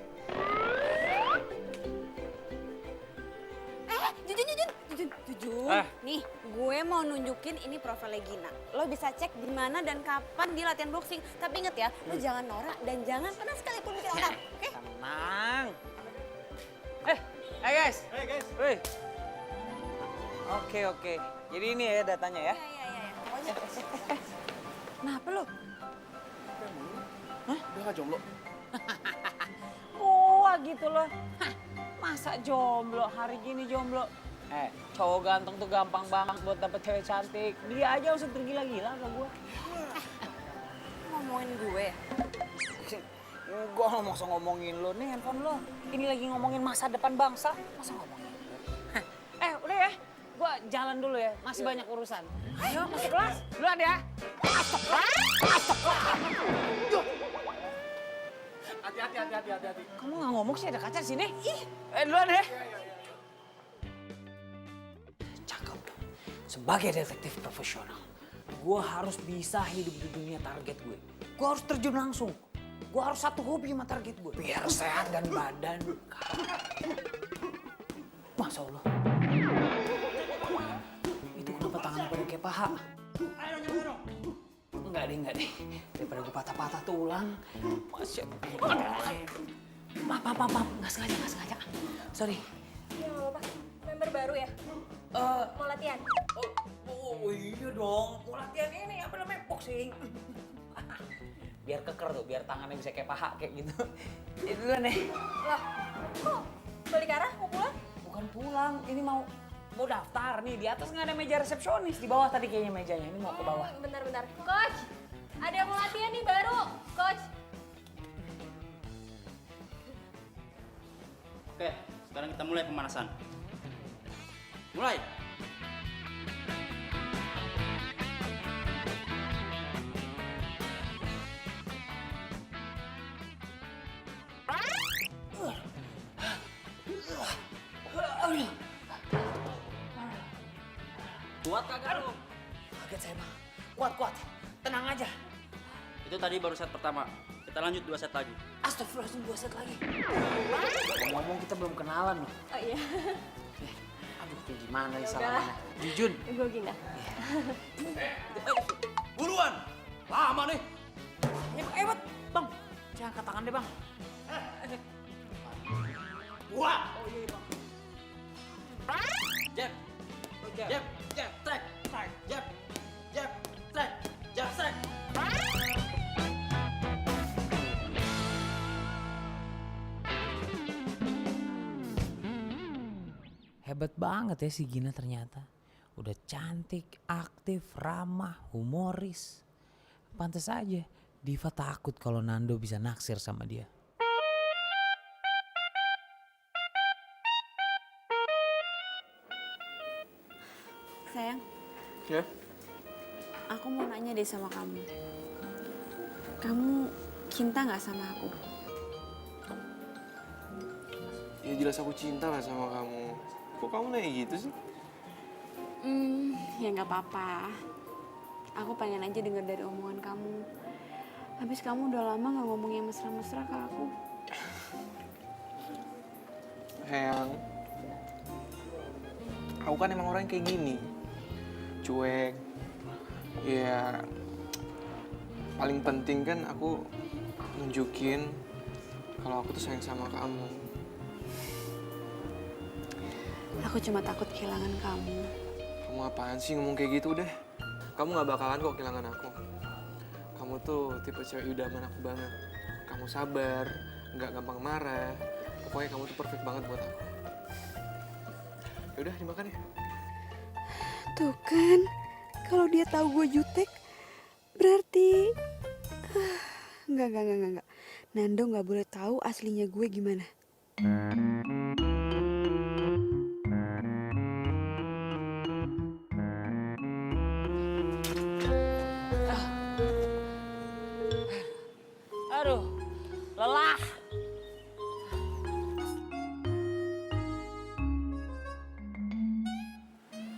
Speaker 2: Jujur. Nih, gue mau nunjukin ini profilnya Gina. Lo bisa cek di mana dan kapan dia latihan boxing. Tapi inget ya, lo jangan norak dan jangan pernah sekalipun bikin orang. Oke?
Speaker 1: Tenang. Hey guys.
Speaker 6: Hey guys.
Speaker 1: Wih. Oke. Jadi ini ya datanya ya.
Speaker 2: Iya. Pokoknya.
Speaker 1: Kenapa lo?
Speaker 7: Udah gak jomblo?
Speaker 1: Wah gitu loh. Hah, masa jomblo, hari gini jomblo? Cowok ganteng tuh gampang banget buat dapet cewek cantik. Dia aja usah tergila-gila sama gue.
Speaker 2: Ngomongin gue.
Speaker 1: Gue nggak usah ngomongin lo nih handphone lo. Ini lagi ngomongin masa depan bangsa. Masa ngomongin lo? Udah ya. Gue jalan dulu ya. Masih banyak urusan. Ayo masuk kelas. Duluan ya. Masuk kelas.
Speaker 7: Hati-hati.
Speaker 1: Kamu nggak ngomong sih ada kaca di sini? Duluan ya. Cakep. Sebagai detektif profesional, gue harus bisa hidup di dunia target gue. Gue harus terjun langsung. Gue harus satu hobi sama target gue. Biar sehat dan badan. Masya Allah. Itu kenapa tangannya pada kayak paha? Enggak deh. Daripada gue patah-patah tulang. Masya Allah. Maaf. Nggak sengaja. Sorry.
Speaker 2: Ya apa? Member baru ya? Mau latihan?
Speaker 1: Oh iya dong. Mau latihan ini apa namanya? Boxing. Biar keker tuh, biar tangannya bisa kayak paha kayak gitu. Itu duluan nih.
Speaker 2: Lah, kok balik arah mau pulang?
Speaker 1: Bukan pulang, ini mau daftar nih. Di atas nggak ada meja resepsionis, di bawah tadi kayaknya mejanya. Ini mau ke bawah.
Speaker 2: Bentar. Coach, ada yang mau latihan nih baru. Coach.
Speaker 10: Oke, sekarang kita mulai pemanasan. Mulai. Kuat kagak lu?
Speaker 1: Kaget saya bang. Kuat. Tenang aja.
Speaker 10: Itu tadi baru set pertama. Kita lanjut 2 set lagi.
Speaker 1: Astagfirullahaladzim, 2 set lagi. Ngomong kita belum kenalan loh.
Speaker 2: Oh iya.
Speaker 1: Aduh, kayak gimana nih salamannya? Jujun.
Speaker 2: Gue Gina.
Speaker 10: Buruan! Lama nih.
Speaker 1: Hebat, bang. Jangan angkat tangan deh bang.
Speaker 10: Buat!
Speaker 1: Oh iya bang.
Speaker 10: Jab. Strike. Jab. Strike. Jab, strike.
Speaker 1: Hebat banget ya si Gina ternyata. Udah cantik, aktif, ramah, humoris. Pantes aja Diva takut kalau Nando bisa naksir sama dia.
Speaker 2: Sayang,
Speaker 7: Ya?
Speaker 2: aku mau nanya deh sama kamu. kamu cinta nggak sama aku?
Speaker 3: Ya jelas aku cinta lah sama kamu. Kok kamu nanya gitu sih?
Speaker 2: Ya nggak apa-apa. Aku pengen aja denger dari omongan kamu. Habis kamu udah lama nggak ngomong yang mesra-mesra ke aku.
Speaker 3: Sayang, aku kan emang orang kayak gini. Cuek. Ya, paling penting kan aku nunjukin kalau aku tuh sayang sama kamu.
Speaker 2: Aku cuma takut kehilangan kamu.
Speaker 3: Kamu apaan sih ngomong kayak gitu udah? Kamu gak bakalan kok kehilangan aku. Kamu tuh tipe cewek idaman aku banget. Kamu sabar, gak gampang marah. Pokoknya kamu tuh perfect banget buat aku. Yaudah, dimakan ya.
Speaker 2: Tuh kan, kalau dia tahu gue jutek, berarti enggak. Nando nggak boleh tahu aslinya gue gimana.
Speaker 1: Aduh, lelah.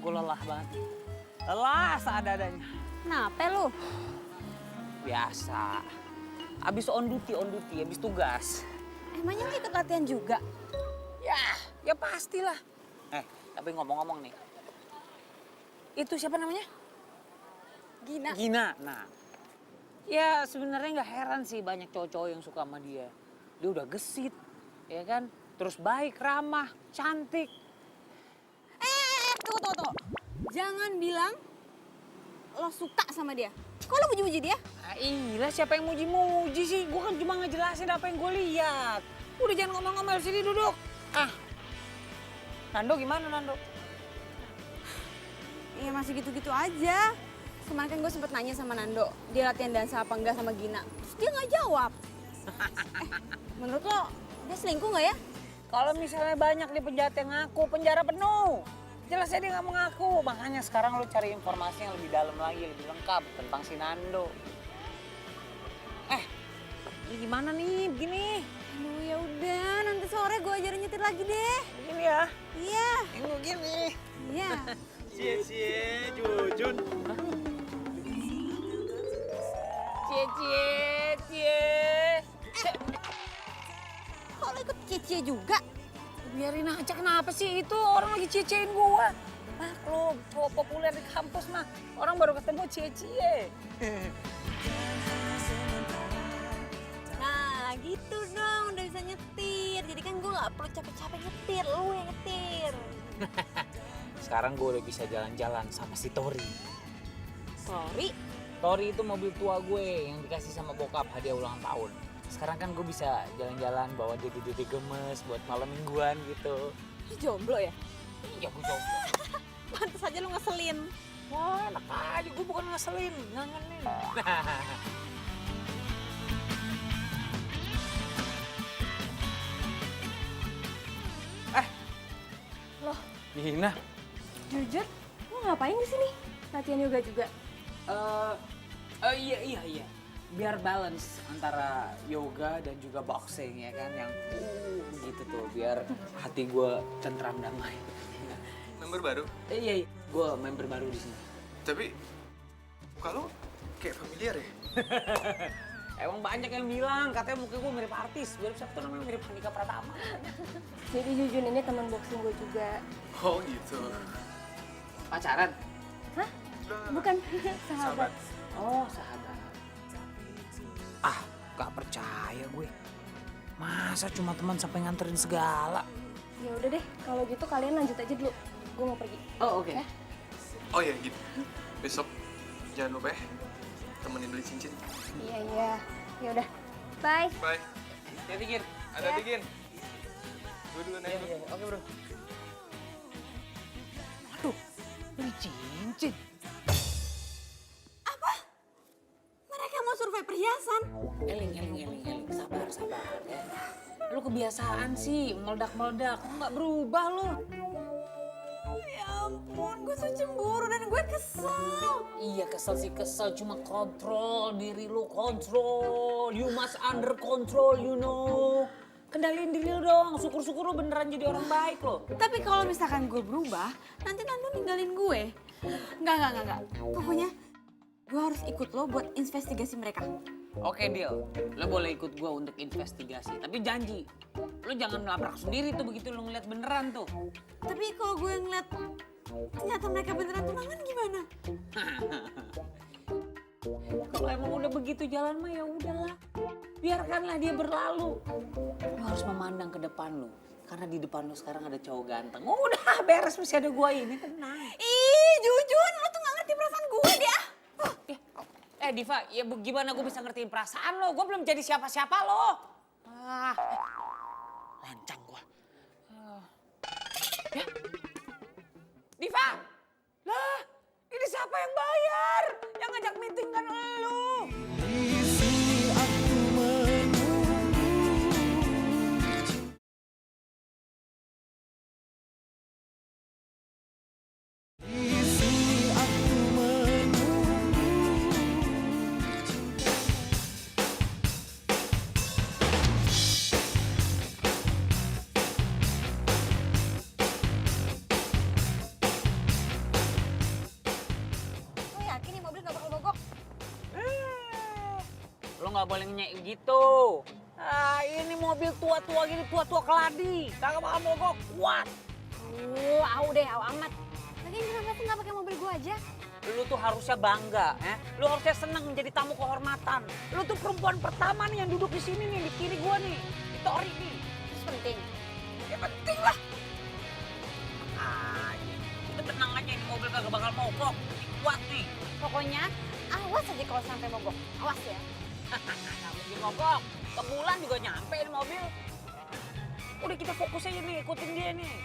Speaker 1: Gue lelah banget. Lelah seadanya.
Speaker 2: Kenapa lu?
Speaker 1: Biasa. Abis on duty, abis tugas.
Speaker 2: Emangnya lu ikut latihan juga?
Speaker 1: Ya pastilah. Tapi ngomong-ngomong nih. Itu siapa namanya? Gina. Nah, ya sebenarnya nggak heran sih banyak cowok-cowok yang suka sama dia. Dia udah gesit, ya kan? Terus baik, ramah, cantik.
Speaker 2: Tunggu. Jangan bilang lo suka sama dia. Kok lo muji-muji dia?
Speaker 1: Iya, siapa yang muji-muji sih? Gue kan cuma ngejelasin apa yang gue lihat. Udah jangan ngomel-ngomel, sini duduk. Nando gimana, Nando?
Speaker 2: Ya masih gitu-gitu aja. Kemarin kan gue sempet nanya sama Nando, dia latihan dansa apa enggak sama Gina. Terus dia nggak jawab. Menurut lo, dia selingkuh nggak ya?
Speaker 1: Kalau misalnya banyak di penjahat yang ngaku, penjara penuh. Jelasnya dia nggak mengaku. Makanya sekarang lu cari informasi yang lebih dalam lagi, lebih lengkap tentang si Nando. Ini gimana nih, begini?
Speaker 2: Aduh ya udah, nanti sore gue ajarin nyetir lagi deh.
Speaker 1: Begini ya?
Speaker 2: Iya.
Speaker 1: Ini begini.
Speaker 2: Iya.
Speaker 6: Cie, Jujun.
Speaker 1: Cie.
Speaker 2: Kok lo ikut cie juga?
Speaker 1: Biarin aja, kenapa sih itu orang lagi cie-ciein gua. Maklum, cowok populer di kampus mah. Orang baru ketemu cie-cie.
Speaker 2: Nah gitu dong, udah bisa nyetir. Jadi kan gue gak perlu capek-capek nyetir, lu yang nyetir.
Speaker 1: Sekarang gue udah bisa jalan-jalan sama si Tori.
Speaker 2: Sorry.
Speaker 1: Tori itu mobil tua gue yang dikasih sama bokap hadiah ulang tahun. Sekarang kan gue bisa jalan-jalan bawa dia gemes buat malam mingguan gitu.
Speaker 2: Lu jomblo ya?
Speaker 1: Iya, gue jomblo.
Speaker 2: Pantes aja lu ngeselin.
Speaker 1: Wah, enak aja, gue bukan ngeselin, ngangenin.
Speaker 5: Loh,
Speaker 1: Gina.
Speaker 5: Jujur, lo ngapain di sini? Latihan yoga juga?
Speaker 1: Iya. Biar balance antara yoga dan juga boxing ya kan, yang gitu tuh, biar hati gue tentram damai.
Speaker 3: Member baru?
Speaker 1: Iya, gue member baru di sini.
Speaker 3: Tapi, kalau kayak familiar ya?
Speaker 1: Emang banyak yang bilang, katanya muka gue mirip artis. Mirip siapa tuh namanya, mirip Handika Pratama.
Speaker 5: Jadi Jujun ini teman boxing gue juga.
Speaker 3: Oh gitu.
Speaker 1: Pacaran?
Speaker 5: Hah? Bukan, sahabat.
Speaker 1: Oh, sahabat. Gak percaya gue. Masa cuma teman sampai nganterin segala?
Speaker 5: Ya udah deh, kalau gitu kalian lanjut aja dulu. Gue mau pergi.
Speaker 1: Oh, oke.
Speaker 5: Ya?
Speaker 3: Oh ya gitu. Besok jangan lupa ya temenin beli cincin.
Speaker 5: Iya. Ya udah. Bye.
Speaker 3: Bye.
Speaker 1: Hati-hati, Gin.
Speaker 3: Ada Gin. Gue dulu naik.
Speaker 1: Iya. Oke, bro. Waduh, beli cincin.
Speaker 2: Mereka mau survei perhiasan.
Speaker 1: Eling. Sabar ya. Lu kebiasaan sih meledak-meledak. Nggak berubah lu.
Speaker 2: Ya ampun, gue tuh cemburu dan gue kesel.
Speaker 1: Iya kesel sih kesel, cuma kontrol diri lu, kontrol. You must under control, you know. Kendaliin diri lu dong, syukur-syukur lu beneran jadi orang baik lo.
Speaker 2: Tapi kalau misalkan gue berubah, nanti Nando ninggalin gue. Enggak. Pokoknya gue harus ikut lo buat investigasi mereka.
Speaker 1: Oke deal, lo boleh ikut gua untuk investigasi. Tapi janji, lo jangan melabrak sendiri tuh begitu lo ngeliat beneran tuh.
Speaker 2: Tapi kalau gue ngeliat ternyata mereka beneran tunangan gimana?
Speaker 1: Kalau emang udah begitu jalan mah ya udahlah. Biarkanlah dia berlalu. Lo harus memandang ke depan lo. Karena di depan lo sekarang ada cowok ganteng. Udah beres masih ada gua ini, tenang.
Speaker 2: Ih, Jujun, lo tuh gak ngerti perasaan gue deh.
Speaker 1: Diva, ya gimana gue bisa ngertiin perasaan lo? Gue belum jadi siapa-siapa lo. Lancang gue. Ya, Diva, lah ini siapa yang bayar? Yang ngajak meeting kan lo.
Speaker 2: Lo yakin nih mobil gak bakal mogok?
Speaker 1: Lo nggak boleh ngenyek gitu. Ini mobil tua-tua gini, tua-tua keladi. Kagak bakal mogok, kuat.
Speaker 2: Au amat. Lagian kenapa sih gak pakai mobil gue aja?
Speaker 1: Lu tuh harusnya bangga, ya. Lu harusnya senang menjadi tamu kehormatan. Lu tuh perempuan pertama nih yang duduk di sini nih, di kiri gua nih. Di Tori nih.
Speaker 2: Terus penting.
Speaker 1: Ya penting lah. Itu tenang aja, ini mobil kagak bakal mogok. Ini kuat nih.
Speaker 2: Pokoknya awas aja kalau sampai mogok. Awas ya.
Speaker 1: Nggak mungkin mogok. Ke bulan juga nyampe ini mobil. Udah kita fokus aja nih, ikutin dia nih.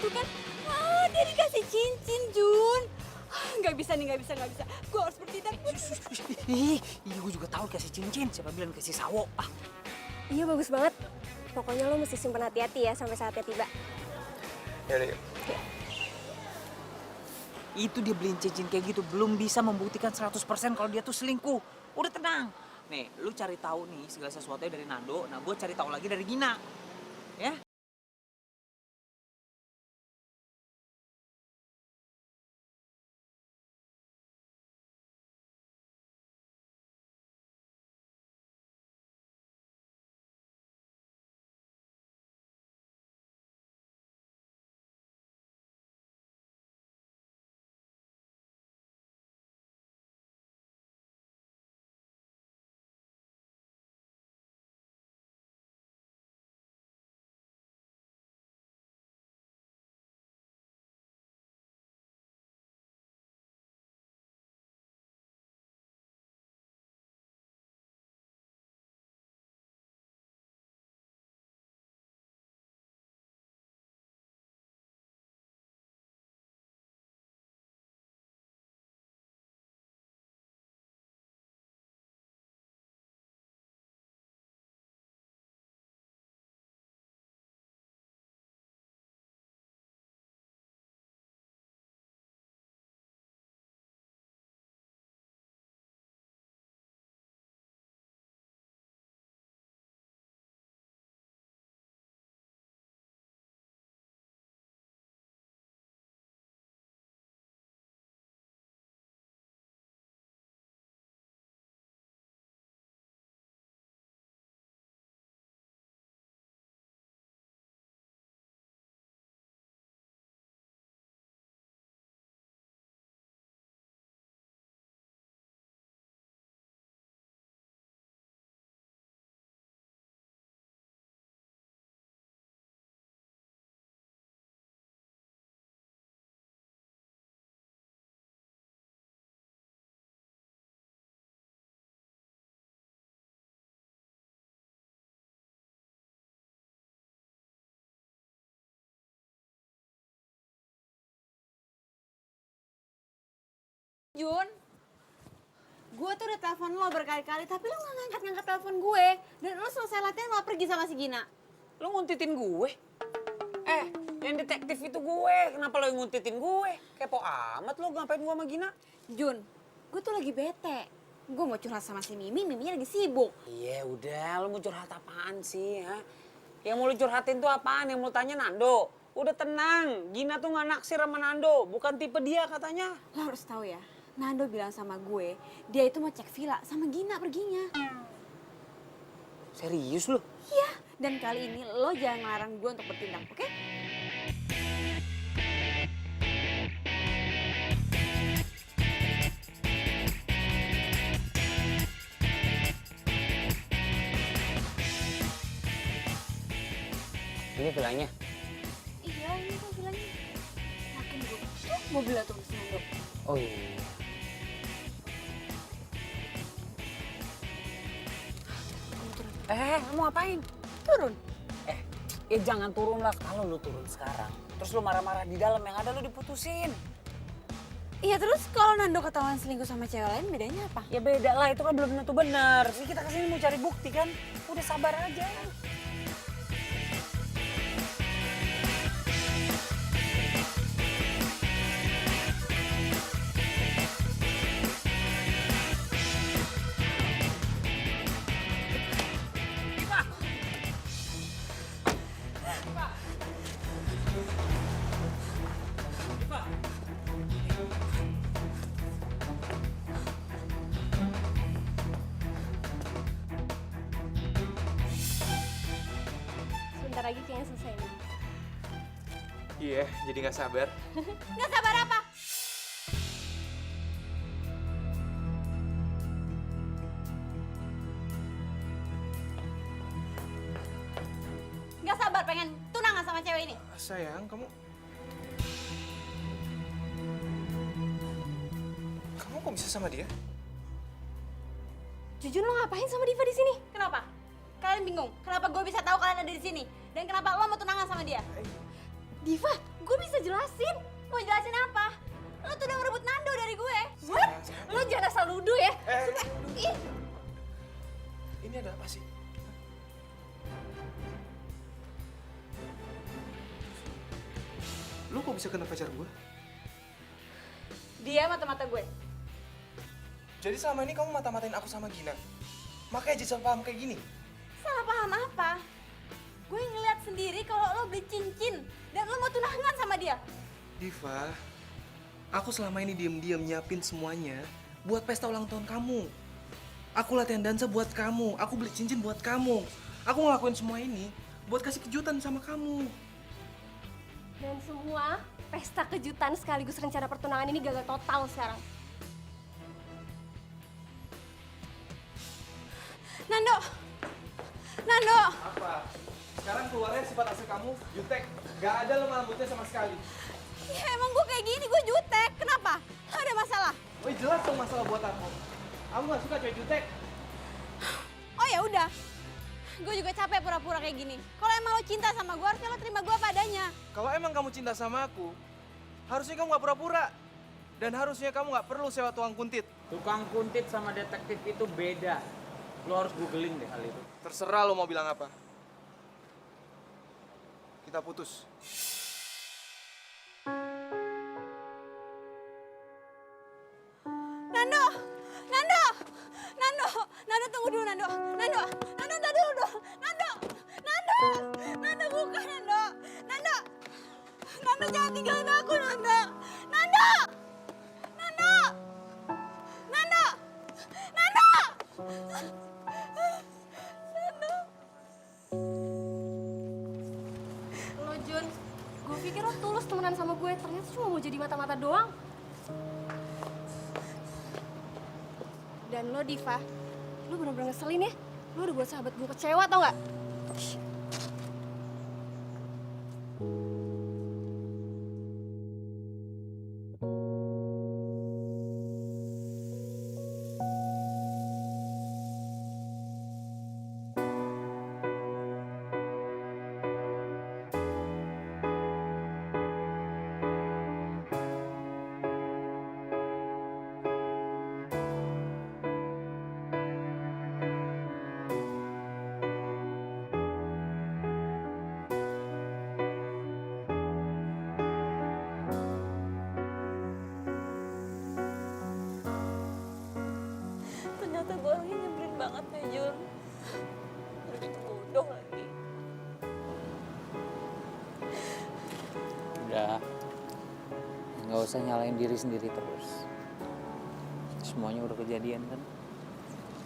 Speaker 2: Tuh kan, dia dikasih cincin, Jun. Gak bisa. Gue harus bertindak.
Speaker 1: Ih, gue juga tahu kasih cincin. Siapa bilang kasih sawo?
Speaker 5: Iya bagus banget. Pokoknya lo mesti simpen hati-hati ya sampai saatnya tiba.
Speaker 3: Yaudah yuk.
Speaker 1: Itu dia beliin cincin kayak gitu belum bisa membuktikan 100% kalau dia tuh selingkuh. Udah tenang. Nih, lu cari tahu nih segala sesuatunya dari Nando. Nah, gue cari tahu lagi dari Gina. Ya?
Speaker 2: Jun, gue tuh udah telepon lo berkali-kali, tapi lo gak ngangkat-ngangkat telepon gue. Dan lo selesai latihan lo pergi sama si Gina.
Speaker 1: Lo nguntitin gue? Yang detektif itu gue. Kenapa lo yang nguntitin gue? Kepo amat lo, ngapain gue sama Gina?
Speaker 2: Jun, gue tuh lagi bete. Gue mau curhat sama si Mimi, Miminya lagi sibuk.
Speaker 1: Iya udah, lo mau curhat apaan sih? Ha? Yang mau lo curhatin tuh apaan? Yang mau tanya Nando? Udah tenang, Gina tuh gak naksir sama Nando. Bukan tipe dia katanya.
Speaker 2: Lo harus tahu ya, Nando bilang sama gue, dia itu mau cek villa sama Gina perginya.
Speaker 1: Serius lo?
Speaker 2: Iya, dan kali ini lo jangan ngelarang gue untuk bertindak, oke?
Speaker 1: Ini villanya.
Speaker 2: Iya, ini tuh villanya. Yakin gue, tuh mobilnya tuh si Nando.
Speaker 1: Oh iya. Lo mau ngapain?
Speaker 2: Turun.
Speaker 1: Ya jangan turun lah. Kalau lu turun sekarang, terus lu marah-marah di dalam, yang ada lu diputusin.
Speaker 2: Iya, terus kalau Nando ketahuan selingkuh sama cewek lain, bedanya apa?
Speaker 1: Ya beda lah, itu kan belum tentu benar. Ini kita kesini mau cari bukti kan. Udah sabar aja.
Speaker 5: Sebentar lagi kayaknya selesai nih.
Speaker 3: Iya, jadi nggak sabar.
Speaker 2: Nggak sabar apa? Nggak sabar pengen tunangan sama cewek ini.
Speaker 3: Sayang, kamu kok bisa sama dia?
Speaker 5: Jujun, lo ngapain sama Diva di sini?
Speaker 2: Kenapa? Kalian bingung? Kenapa gue bisa tahu kalian ada di sini? Dan kenapa lo mau tunangan sama dia?
Speaker 5: Diva, gue bisa jelasin.
Speaker 2: Mau jelasin apa? Lo tuh udah ngerebut Nando dari gue.
Speaker 5: What? Lo jangan asal nuduh ya.
Speaker 2: Ih,
Speaker 3: Ini ada apa sih? Lu kok bisa kena pacar gue?
Speaker 2: dia mata-mata gue.
Speaker 3: Jadi selama ini kamu mata-matain aku sama Gina? Makanya jadi salah paham kayak gini?
Speaker 2: Salah paham apa? Gue ngeliat sendiri kalau lo beli cincin dan lo mau tunangan sama dia.
Speaker 3: Diva, aku selama ini diem-diem nyiapin semuanya buat pesta ulang tahun kamu. Aku latihan dansa buat kamu, aku beli cincin buat kamu. Aku ngelakuin semua ini buat kasih kejutan sama kamu.
Speaker 5: Dan semua pesta kejutan sekaligus rencana pertunangan ini gagal total sekarang.
Speaker 2: Nando! Nando!
Speaker 3: Apa? Sekarang keluarnya sifat asli kamu, jutek. Gak ada lemah lembutnya sama sekali.
Speaker 2: Ya emang gue kayak gini, gue jutek. Kenapa? Ada masalah?
Speaker 3: Oh jelas dong masalah buat aku. Aku gak suka cewek jutek.
Speaker 2: Oh ya udah. Gue juga capek pura-pura kayak gini. Kalau emang lo cinta sama gue, harusnya lo terima gue apa adanya.
Speaker 3: Kalau emang kamu cinta sama aku, harusnya kamu gak pura-pura. Dan harusnya kamu gak perlu sewa tukang kuntit.
Speaker 6: Tukang kuntit sama detektif itu beda. Lo harus googling deh hal itu.
Speaker 3: Terserah lo mau bilang apa. Kita putus.
Speaker 2: Nando! Nando! Nando! Nando tunggu dulu Nando! Nando! Nando tunggu dulu! Nando! Nando! Nando bukan Nando! Nando! Nando jangan tinggalin aku Nando! Nando! Nando! Nando! Nando! Nando!
Speaker 5: Lo Jun, gue pikir lo tulus temenan sama gue, ternyata cuma mau jadi mata-mata doang. Dan lo Diva, lo bener-bener ngeselin ya. Lo udah buat sahabat gue kecewa tau gak?
Speaker 1: nggak usah nyalain diri sendiri terus. Semuanya udah kejadian kan,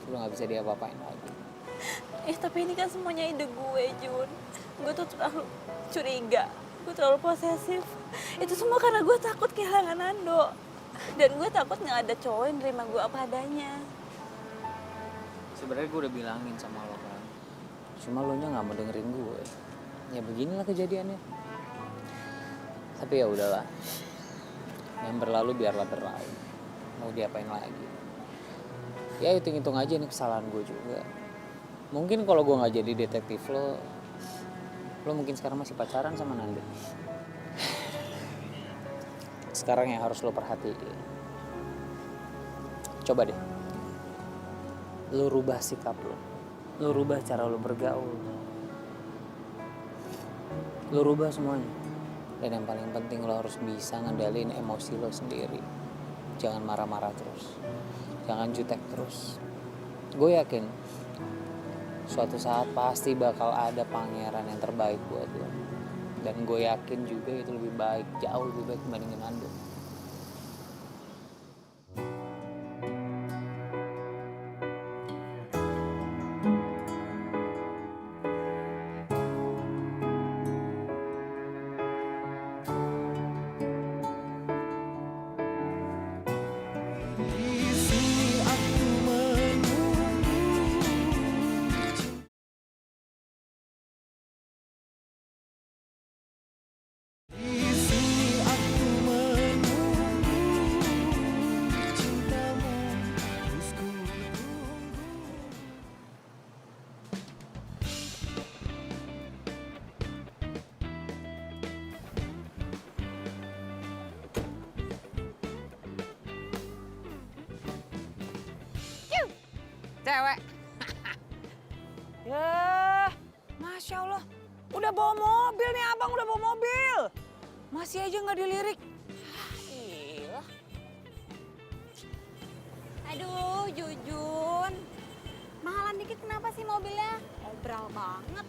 Speaker 1: udah nggak bisa diapa-apain lagi.
Speaker 2: Tapi ini kan semuanya ide gue, Jun. Gue tuh terlalu curiga, gue terlalu posesif. Itu semua karena gue takut kehilangan Nando. Dan gue takut nggak ada cowok yang nerima gue apa adanya.
Speaker 1: Sebenarnya gue udah bilangin sama lo kan, cuma lo nya nggak mau dengerin gue. Ya beginilah kejadiannya. Tapi ya udahlah, yang berlalu biarlah berlalu. Mau diapain lagi? Ya hitung-hitung aja nih kesalahan gue juga. Mungkin kalau gue nggak jadi detektif lo mungkin sekarang masih pacaran sama Nando. Sekarang yang harus lo perhatiin, coba deh, lo rubah sikap lo rubah cara lo bergaul, lo rubah semuanya. Dan yang paling penting lo harus bisa ngendaliin emosi lo sendiri. Jangan marah-marah terus, jangan jutek terus. Gue yakin suatu saat pasti bakal ada pangeran yang terbaik buat lo. Dan gue yakin juga itu lebih baik, jauh lebih baik dibandingin Nando. Cewek. Ya, Masya Allah. Udah bawa mobil nih abang, udah bawa mobil. Masih aja nggak dilirik. Gila.
Speaker 2: Aduh, Jujun. Mahalan dikit kenapa sih mobilnya? Obral banget.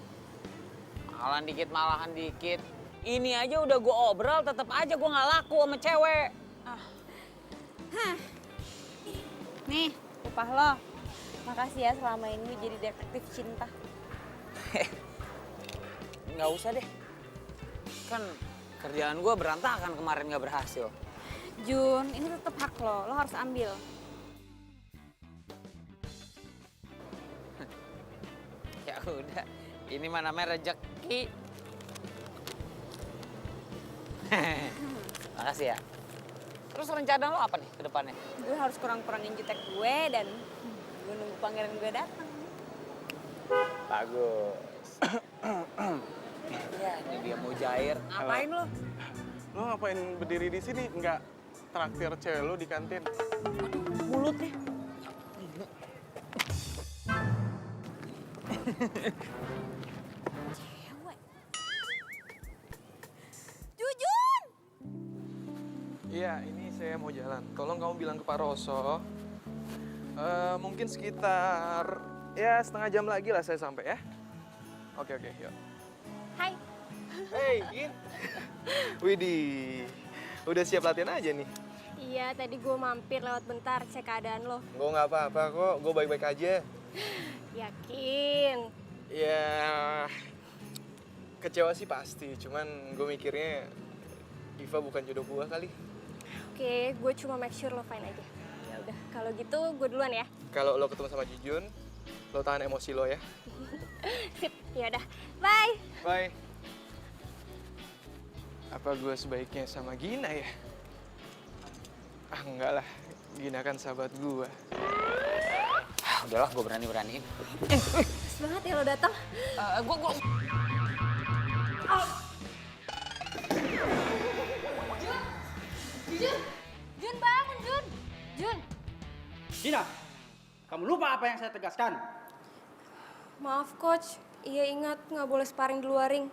Speaker 1: Mahalan dikit, malahan dikit. Ini aja udah gue obral, tetap aja gue nggak laku sama cewek.
Speaker 2: Nih, upah lo. Makasih ya selama ini jadi detektif cinta.
Speaker 1: Nggak usah deh. Kan kerjaan gue berantakan kemarin nggak berhasil.
Speaker 2: Jun, ini tetap hak lo harus ambil.
Speaker 1: Ya udah, ini mah namanya rezeki. Makasih ya. Terus rencana lo apa nih ke depannya?
Speaker 2: Gue harus kurang-kurangin jutek gue dan gue nunggu pangeran gue datang.
Speaker 7: Bagus.
Speaker 1: Ya, ini dia mau jair. Ngapain lo?
Speaker 7: Lo ngapain berdiri di sini? Nggak traktir cewek lo di kantin?
Speaker 1: Mulutnya.
Speaker 2: Cewek. Jujun!
Speaker 3: Iya, ini saya mau jalan. Tolong kamu bilang ke Pak Roso. Mungkin sekitar ya setengah jam lagi lah saya sampai ya. Oke, yuk.
Speaker 2: Hai.
Speaker 3: Hey, Gin. Widih, udah siap latihan aja nih?
Speaker 5: Iya, tadi gue mampir lewat bentar cek keadaan lo.
Speaker 3: Gue nggak apa-apa kok, gue baik-baik aja.
Speaker 5: Yakin?
Speaker 3: Ya, kecewa sih pasti. Cuman gue mikirnya Iva bukan jodoh gue kali.
Speaker 5: Oke, gue cuma make sure lo fine aja. Ya udah, kalau gitu gue duluan ya.
Speaker 3: Kalau lo ketemu sama Jujun, lo tahan emosi lo ya.
Speaker 5: Sip, ya udah. Bye.
Speaker 3: Bye. Apa gue sebaiknya sama Gina ya? Ah enggak lah, Gina kan sahabat gue.
Speaker 1: Udahlah, gue berani-beraniin.
Speaker 5: Pas banget ya lo datang.
Speaker 1: Gue.
Speaker 2: Jun bangun, Jun. Jun.
Speaker 10: Gina, kamu lupa apa yang saya tegaskan?
Speaker 5: Maaf coach, iya ingat nggak boleh sparring di luar ring.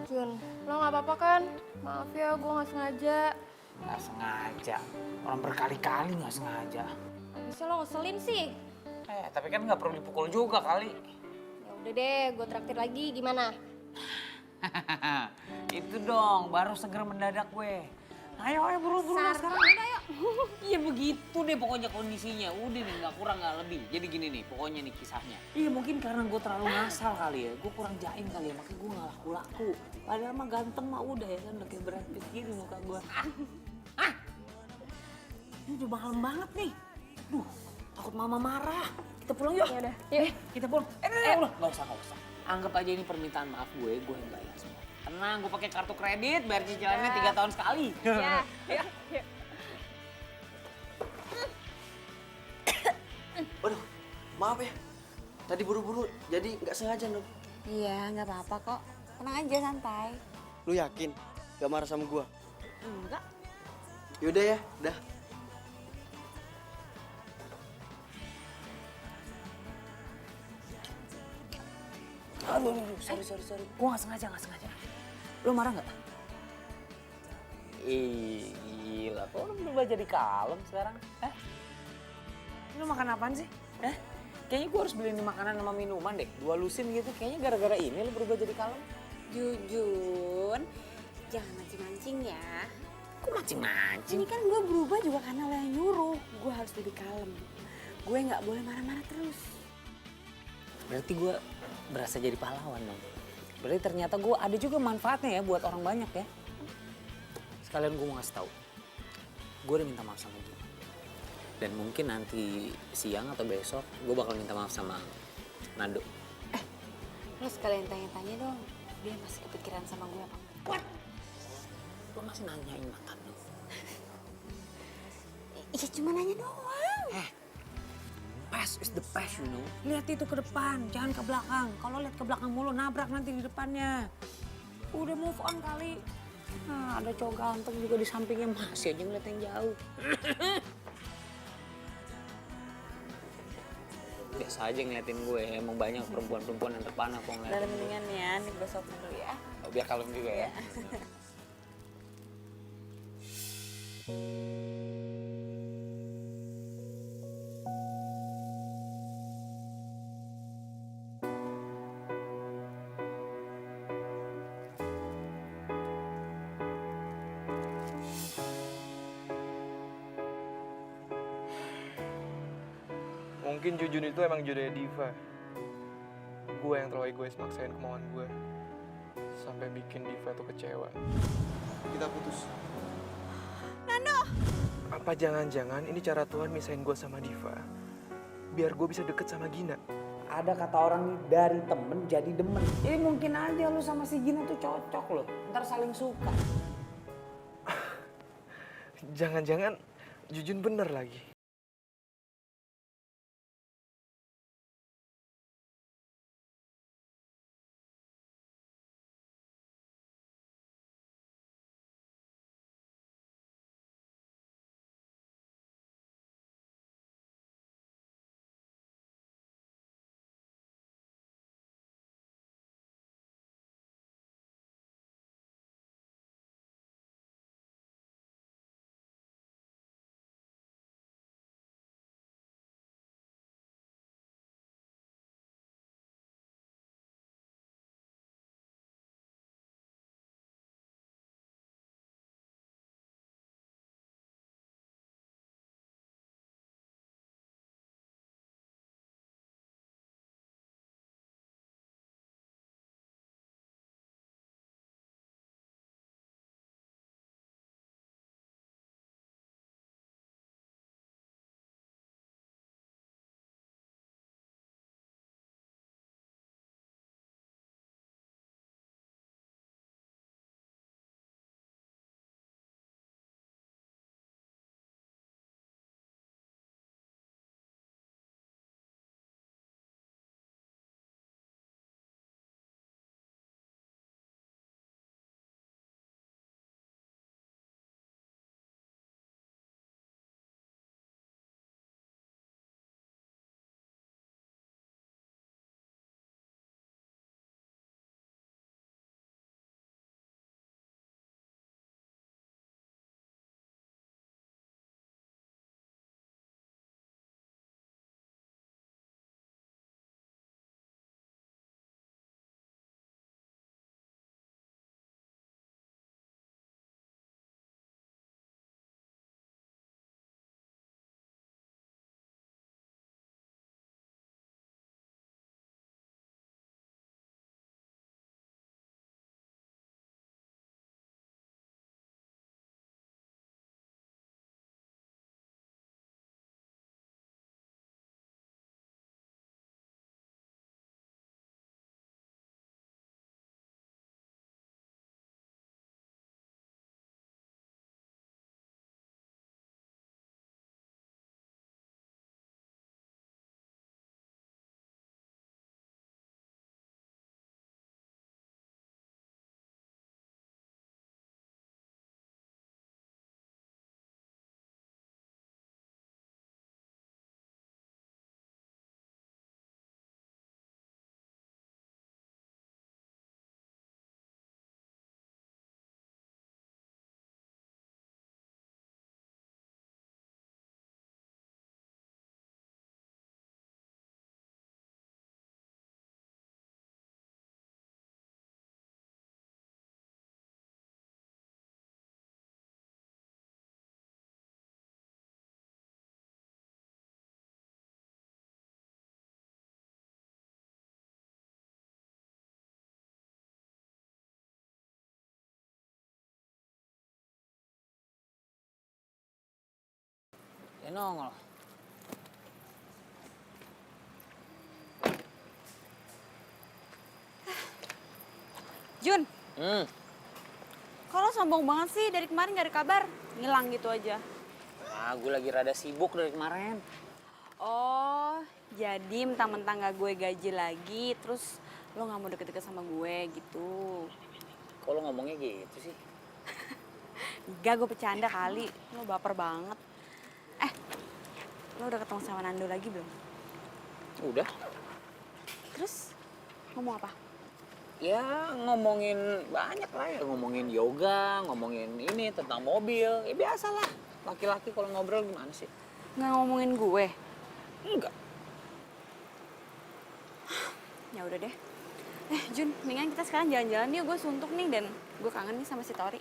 Speaker 5: Jun, lo nggak apa-apa kan? Maaf ya, gue nggak sengaja.
Speaker 1: Nggak sengaja. Orang berkali-kali nggak sengaja.
Speaker 5: Bisa lo ngeselin sih.
Speaker 1: Tapi kan nggak perlu dipukul juga kali.
Speaker 5: Udah deh, gue traktir lagi, gimana?
Speaker 1: Itu dong, baru seger mendadak gue. Ayo buru-buru sekarang. Iya begitu deh pokoknya kondisinya. Udah nih nggak kurang nggak lebih. Jadi gini nih pokoknya nih kisahnya. Iya mungkin karena gue terlalu ngasal kali ya. Gue kurang jaim kali ya makanya gue nggak laku-laku. Padahal mah ganteng mah udah ya kan udah kayak Brad Pitt gini muka gue. Ini udah malam banget nih. Duh takut mama marah. Kita pulang yuk.
Speaker 5: Ya udah, yuk.
Speaker 1: Kita pulang. Udah nggak usah. Anggap aja ini permintaan maaf gue yang bayar semua. Tenang, gue pakai kartu kredit, bayar cicilannya 3 tahun sekali.
Speaker 5: Ya.
Speaker 9: Waduh, maaf ya. Tadi buru-buru, jadi nggak sengaja dong.
Speaker 2: Iya, nggak apa-apa kok. Tenang aja, santai.
Speaker 9: Lu yakin? Gak marah sama gua?
Speaker 2: Enggak.
Speaker 9: Yaudah ya, dah.
Speaker 1: Aduh, sorry. Gue nggak sengaja. Lo marah nggak? Ih, gila. Kok lo berubah jadi kalem sekarang? Lo makan apaan sih? Kayaknya gue harus beliin makanan sama minuman deh. 2 lusin gitu. Kayaknya gara-gara ini lo berubah jadi kalem.
Speaker 2: Jujun, jangan mancing-mancing ya.
Speaker 1: Kok mancing-mancing?
Speaker 2: Ini kan gue berubah juga karena lo yang nyuruh. Gue harus lebih kalem. Gue nggak boleh marah-marah terus.
Speaker 1: Berarti gue berasa jadi pahlawan dong. Berarti ternyata gue ada juga manfaatnya ya buat orang banyak ya. Sekalian gue mau ngasih tahu. Gue udah minta maaf sama dia. Dan mungkin nanti siang atau besok gue bakal minta maaf sama Nando.
Speaker 2: Lo sekalian tanya-tanya dong. Dia masih kepikiran sama gue apa enggak?
Speaker 1: What? Lo masih nanyain mantan lo?
Speaker 2: Iya cuma nanya doang.
Speaker 1: Past is the past, you know. Lihat itu ke depan, jangan ke belakang. Kalau lihat ke belakang mulu, nabrak nanti di depannya. Udah move on kali. Nah, ada cowok ganteng juga di sampingnya, masih aja ngeliat yang jauh. Biasa aja ngeliatin gue, emang banyak perempuan-perempuan yang terpana kok ngeliatin.
Speaker 2: Udah mendingan ya, nih gue sop dulu ya.
Speaker 1: Biar kalem juga ya.
Speaker 3: Mungkin Jujun itu emang jodohnya Diva. Gue yang terlalu egois maksain kemauan gue. Sampai bikin Diva tuh kecewa. Kita putus.
Speaker 8: Nando!
Speaker 3: Apa jangan-jangan ini cara Tuhan misahin gue sama Diva? Biar gue bisa deket sama Gina.
Speaker 1: Ada kata orang nih, dari temen jadi demen. Jadi mungkin aja lu sama si Gina tuh cocok loh. Ntar saling suka.
Speaker 3: Jangan-jangan Jujun bener lagi.
Speaker 1: nongol.
Speaker 2: Jun,
Speaker 1: Hmm.
Speaker 2: kalau sombong banget sih dari kemarin gak ada kabar, ngilang gitu aja.
Speaker 1: Gue lagi rada sibuk dari kemarin.
Speaker 2: Oh, jadi mentang-mentang gak gue gaji lagi, terus lo gak mau deket-deket sama gue gitu.
Speaker 1: Kok lo ngomongnya gitu sih?
Speaker 2: Enggak, gue bercanda kali. Lo baper banget. Lo udah ketemu sama Nando lagi belum?
Speaker 1: Udah.
Speaker 2: Terus ngomong apa?
Speaker 1: Ya ngomongin banyak lah ya. Ngomongin yoga, ngomongin ini tentang mobil. Ya biasalah. Laki-laki kalau ngobrol gimana sih?
Speaker 2: Nggak ngomongin gue?
Speaker 1: Enggak.
Speaker 2: Ya udah deh. Jun, mendingan kita sekarang jalan-jalan yuk. Gue suntuk nih dan gue kangen nih sama si Tori.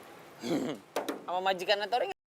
Speaker 1: Sama majikan Tori nggak?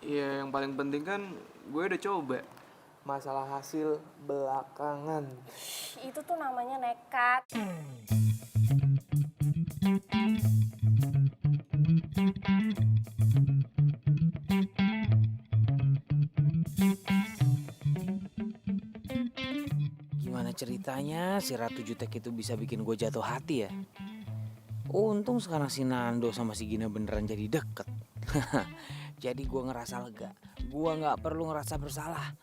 Speaker 3: Iya, yang paling penting kan gue udah coba. Masalah hasil belakangan.
Speaker 5: Itu tuh namanya nekat.
Speaker 1: Gimana ceritanya si Ratu Jutek itu bisa bikin gue jatuh hati ya? Untung sekarang si Nando sama si Gina beneran jadi deket. Jadi gue ngerasa lega. Gue nggak perlu ngerasa bersalah.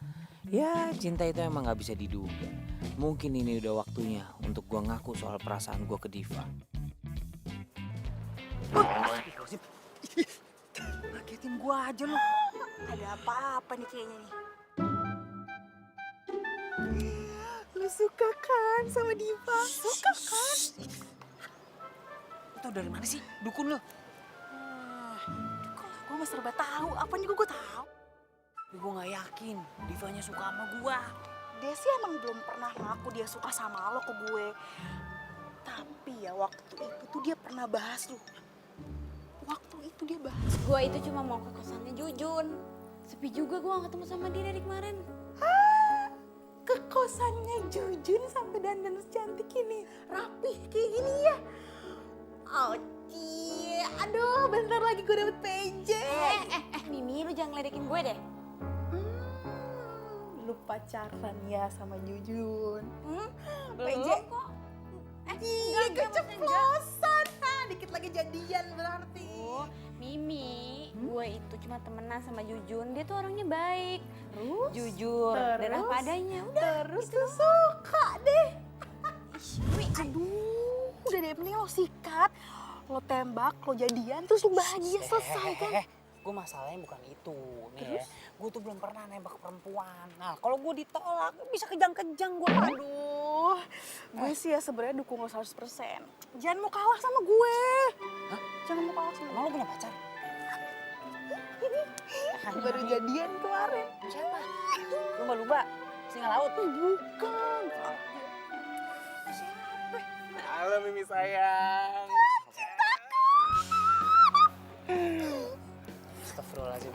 Speaker 1: Ya cinta itu emang nggak bisa diduga. Mungkin ini udah waktunya untuk gue ngaku soal perasaan gue ke Diva.
Speaker 8: Ngagetin gua aja lu. Ada apa-apa nih kayaknya nih. Lu suka kan sama Diva? Suka kan?
Speaker 1: Lu tau dari mana sih dukun lu?
Speaker 8: Kok gua mah serba tahu. Apa nih gua tahu?
Speaker 1: Tapi gue nggak yakin Divanya suka sama gue.
Speaker 8: Dia sih emang belum pernah ngaku dia suka sama lo ke gue. Tapi ya waktu itu tuh dia pernah bahas lu. Waktu itu dia bahas.
Speaker 2: Gue itu cuma mau ke kosannya Jujun. Sepi juga gue gak ketemu sama dia dari kemarin.
Speaker 8: Ke kosannya Jujun sampai dandan secantik ini. Rapih kayak gini ya. Cie, aduh bentar lagi gue dapet PJ.
Speaker 2: Mimi lu jangan ngeledekin gue deh.
Speaker 8: Lu pacaran ya sama Jujun?
Speaker 2: PJ kok.
Speaker 8: Iya keceplosan. Dikit lagi jadian berarti.
Speaker 2: Mimi, gue itu cuma temenan sama Jujun. Dia tuh orangnya baik, jujur,
Speaker 8: Terus?
Speaker 2: dan apa adanya. Udah.
Speaker 8: Terus tuh suka deh. Aduh, udah deh mending lo sikat. Lo tembak, lo jadian, terus lo bahagia selesai kan?
Speaker 1: Gue masalahnya bukan itu nih ya. Gue tuh belum pernah nembak perempuan. Nah kalau gue ditolak bisa kejang-kejang gue.
Speaker 8: Aduh, gue sih ya sebenarnya dukung lo 100%. Jangan mau kalah sama gue.
Speaker 1: Hah?
Speaker 8: Jangan mau kalah sama
Speaker 1: Emang lo punya pacar?
Speaker 8: Baru jadian kemarin.
Speaker 1: Siapa? Lumba-lumba? Singa laut?
Speaker 8: Bukan.
Speaker 7: Halo Mimi sayang.
Speaker 1: Astagfirullahaladzim.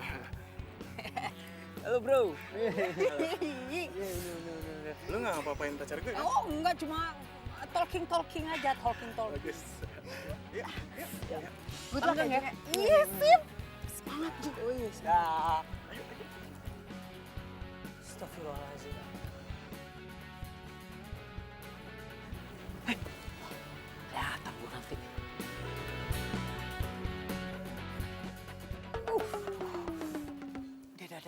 Speaker 1: Halo bro.
Speaker 7: Lu nggak apa-apain pacar gue?
Speaker 1: Oh enggak, cuma talking aja, talking.
Speaker 7: Bagus.
Speaker 8: Gue tuh ya. Iya sip. Semangat juga.
Speaker 1: Ya. Astagfirullahaladzim. Kelihatan gue nanti. Dia.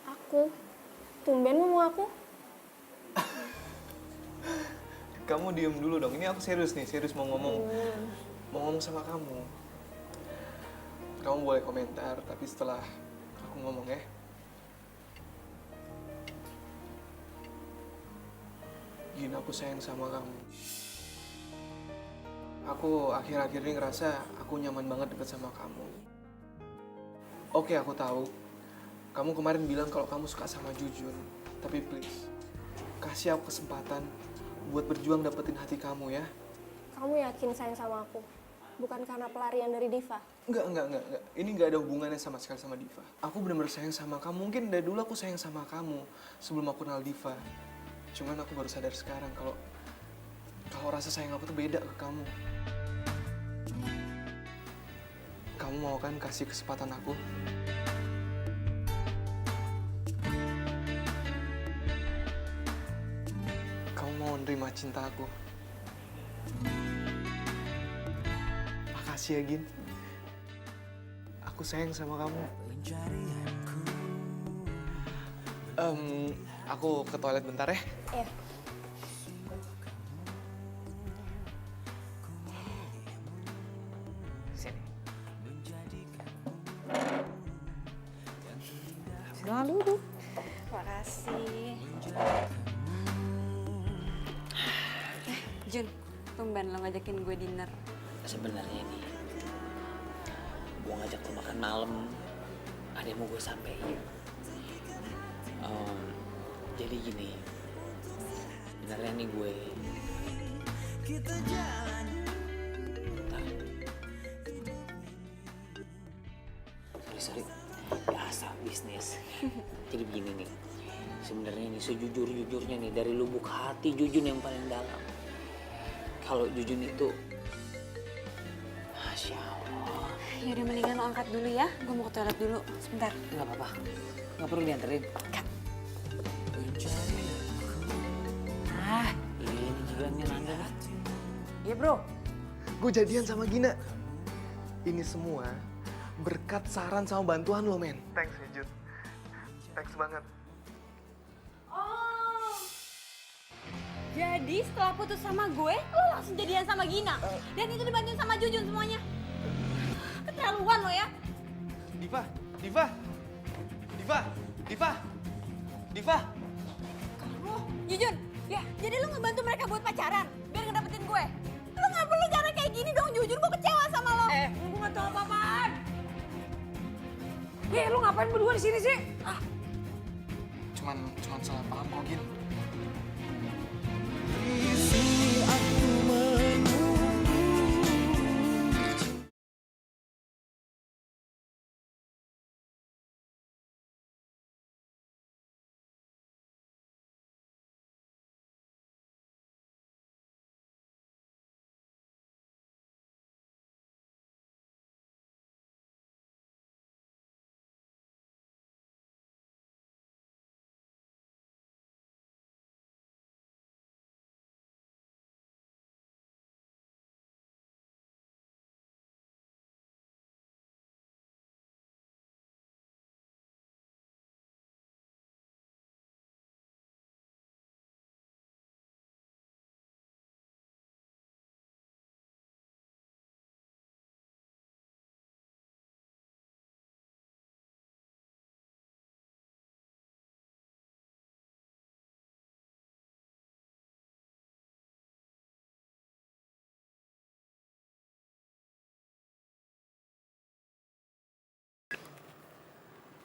Speaker 5: Aku. Tumben ngomong aku.
Speaker 3: Kamu diem dulu dong, ini aku serius nih, serius mau ngomong. Mau ngomong sama kamu. Kamu boleh komentar, tapi setelah aku ngomong ya. Gini, aku sayang sama kamu. Aku akhir-akhir ini ngerasa aku nyaman banget deket sama kamu. Oke, aku tahu. Kamu kemarin bilang kalau kamu suka sama Jujun. Tapi please, kasih aku kesempatan buat berjuang dapetin hati kamu ya.
Speaker 5: Kamu yakin sayang sama aku? Bukan karena pelarian dari Diva?
Speaker 3: Enggak. Ini nggak ada hubungannya sama sekali sama Diva. Aku benar-benar sayang sama kamu. Mungkin dari dulu aku sayang sama kamu sebelum aku kenal Diva. Cuman aku baru sadar sekarang kalau rasa sayang aku tuh beda ke kamu. Kamu mau kan kasih kesempatan aku? Kamu mau nerima cinta aku? Makasih ya, Gin. Aku sayang sama kamu. Aku ke toilet bentar ya.
Speaker 5: Iya.
Speaker 2: Makasih. Jun, tumben lo ngajakin gue dinner.
Speaker 1: Sebenarnya nih, gue ngajak lo makan malam. Ada yang mau gue sampein. Jadi gini, sebenarnya nih gue. Bentar. Sorry. Biasa bisnis. Jadi begini nih. Sebenarnya nih sejujur-jujurnya nih dari lubuk hati Jujun yang paling dalam. Kalau Jujun itu, Masya Allah.
Speaker 2: Yaudah mendingan lo angkat dulu ya. Gue mau ke toilet dulu. Sebentar.
Speaker 1: Nggak apa-apa. Nggak perlu dianterin. Ini jigalnya Nanda nih. Iya bro.
Speaker 3: Gue jadian sama Gina. Ini semua berkat saran sama bantuan lo, men. Thanks ya, Jun. Thanks banget.
Speaker 2: Oh. Jadi setelah putus sama gue, lo langsung jadian sama Gina. Dan itu dibantuin sama Jujun semuanya. Keterlaluan lo ya.
Speaker 3: Diva.
Speaker 2: Kamu, Jujun, ya jadi lo ngebantu mereka buat pacaran biar ngedapetin gue. Lo nggak perlu cara kayak gini dong, Jujun. Gue kecewa sama lo.
Speaker 1: Gue nggak tahu apa-apaan. Lo ngapain berdua di sini sih?
Speaker 3: Cuman salah paham kok, Gin.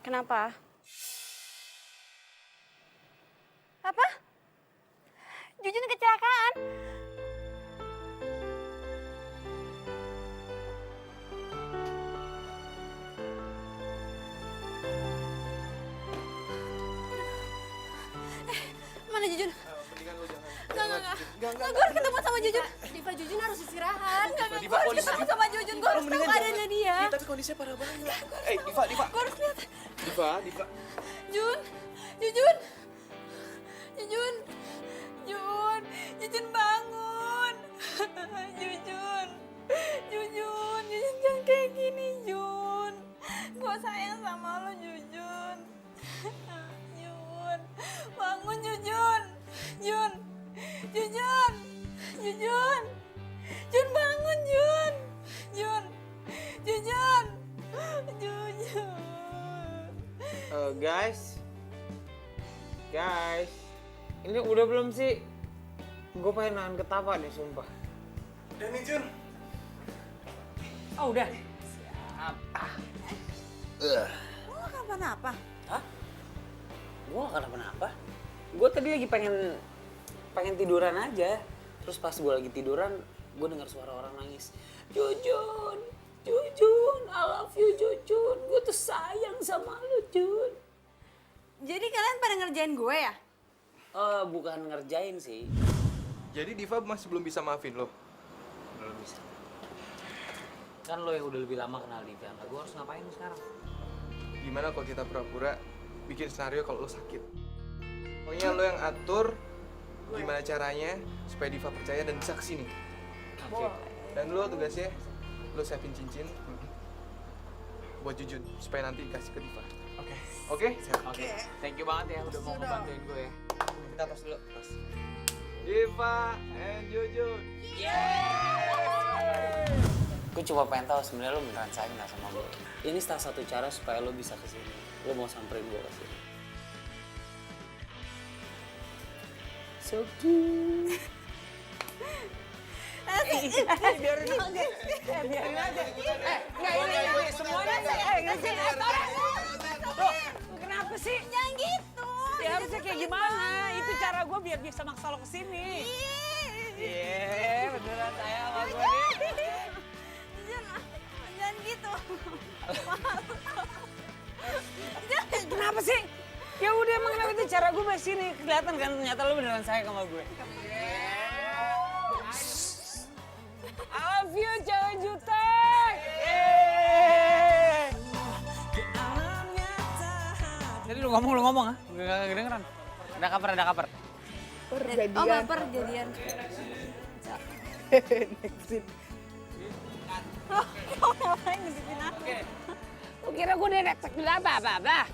Speaker 2: Kenapa? Apa? Jujun kecelakaan? Mana Jujun?
Speaker 3: Mendingan lo jangan.
Speaker 2: Enggak. Gue harus ketemu sama Jujun.
Speaker 5: Diva, Jujun harus istirahat.
Speaker 2: Enggak. Gue harus ketemu sama Jujun. Gue harus tahu keadaannya dia.
Speaker 3: Iya, tapi kondisinya parah banget. Diva.
Speaker 2: Gue harus lihat.
Speaker 3: Diva.
Speaker 2: Jujun bangun. Jujun jangan kayak gini, Jun. Gue sayang sama lo, Jujun. Bangun, Jujun bangun, Jun.
Speaker 6: Guys, ini udah belum sih? Gue pengen nahan ketawa deh, sumpah.
Speaker 3: Udah nih, Jun.
Speaker 1: Oh udah.
Speaker 2: Lo gak kenapa-napa?
Speaker 1: Hah? Gue gak kenapa-napa. Gue tadi lagi pengen tiduran aja. Terus pas gue lagi tiduran, gue dengar suara orang nangis. Jujun, I love you Jujun. Gue tuh sayang sama lu, Jun.
Speaker 2: Jadi kalian pada ngerjain gue ya?
Speaker 1: Bukan ngerjain sih.
Speaker 3: Jadi Diva masih belum bisa maafin lo?
Speaker 1: Belum bisa. Kan lo yang udah lebih lama kenal Diva. Gue harus ngapain sekarang?
Speaker 3: Gimana kalau kita pura-pura bikin skenario kalau lo sakit? Pokoknya lo yang atur gimana caranya supaya Diva percaya dan bisa kesini.
Speaker 1: Oke.
Speaker 3: Dan lo tugasnya, lo siapin cincin buat Jujun supaya nanti dikasih ke Diva. Oke?
Speaker 6: Oke. Thank you banget ya udah mau ngebantuin gue ya.
Speaker 3: Kita tos dulu. Tos. Diva and Jujun.
Speaker 1: Gue cuma pengen tahu sebenarnya lo beneran sayang nggak sama gue. Ini salah satu cara supaya lo bisa kesini. Lo mau samperin gue kesini. So cute. Biarin aja. Biarin aja. Nggak ini semuanya. Loh, kenapa sih?
Speaker 8: Jangan gitu.
Speaker 1: Ya harusnya kayak gimana? Itu cara gue biar bisa maksa lo kesini. Iya, beneran saya sama gue nih.
Speaker 8: Jangan gitu.
Speaker 1: Kenapa sih? Ya udah emang kenapa itu cara gue bahas sini. Kelihatan kan ternyata lo beneran sayang sama gue. I love you, cewek jutek. Jadi lu ngomong ah? Gak kedengeran. Ada kabar.
Speaker 2: Oh baper jadian.
Speaker 8: Kau ngapain ngintipin aku?
Speaker 1: Lu kira gue detektif apa?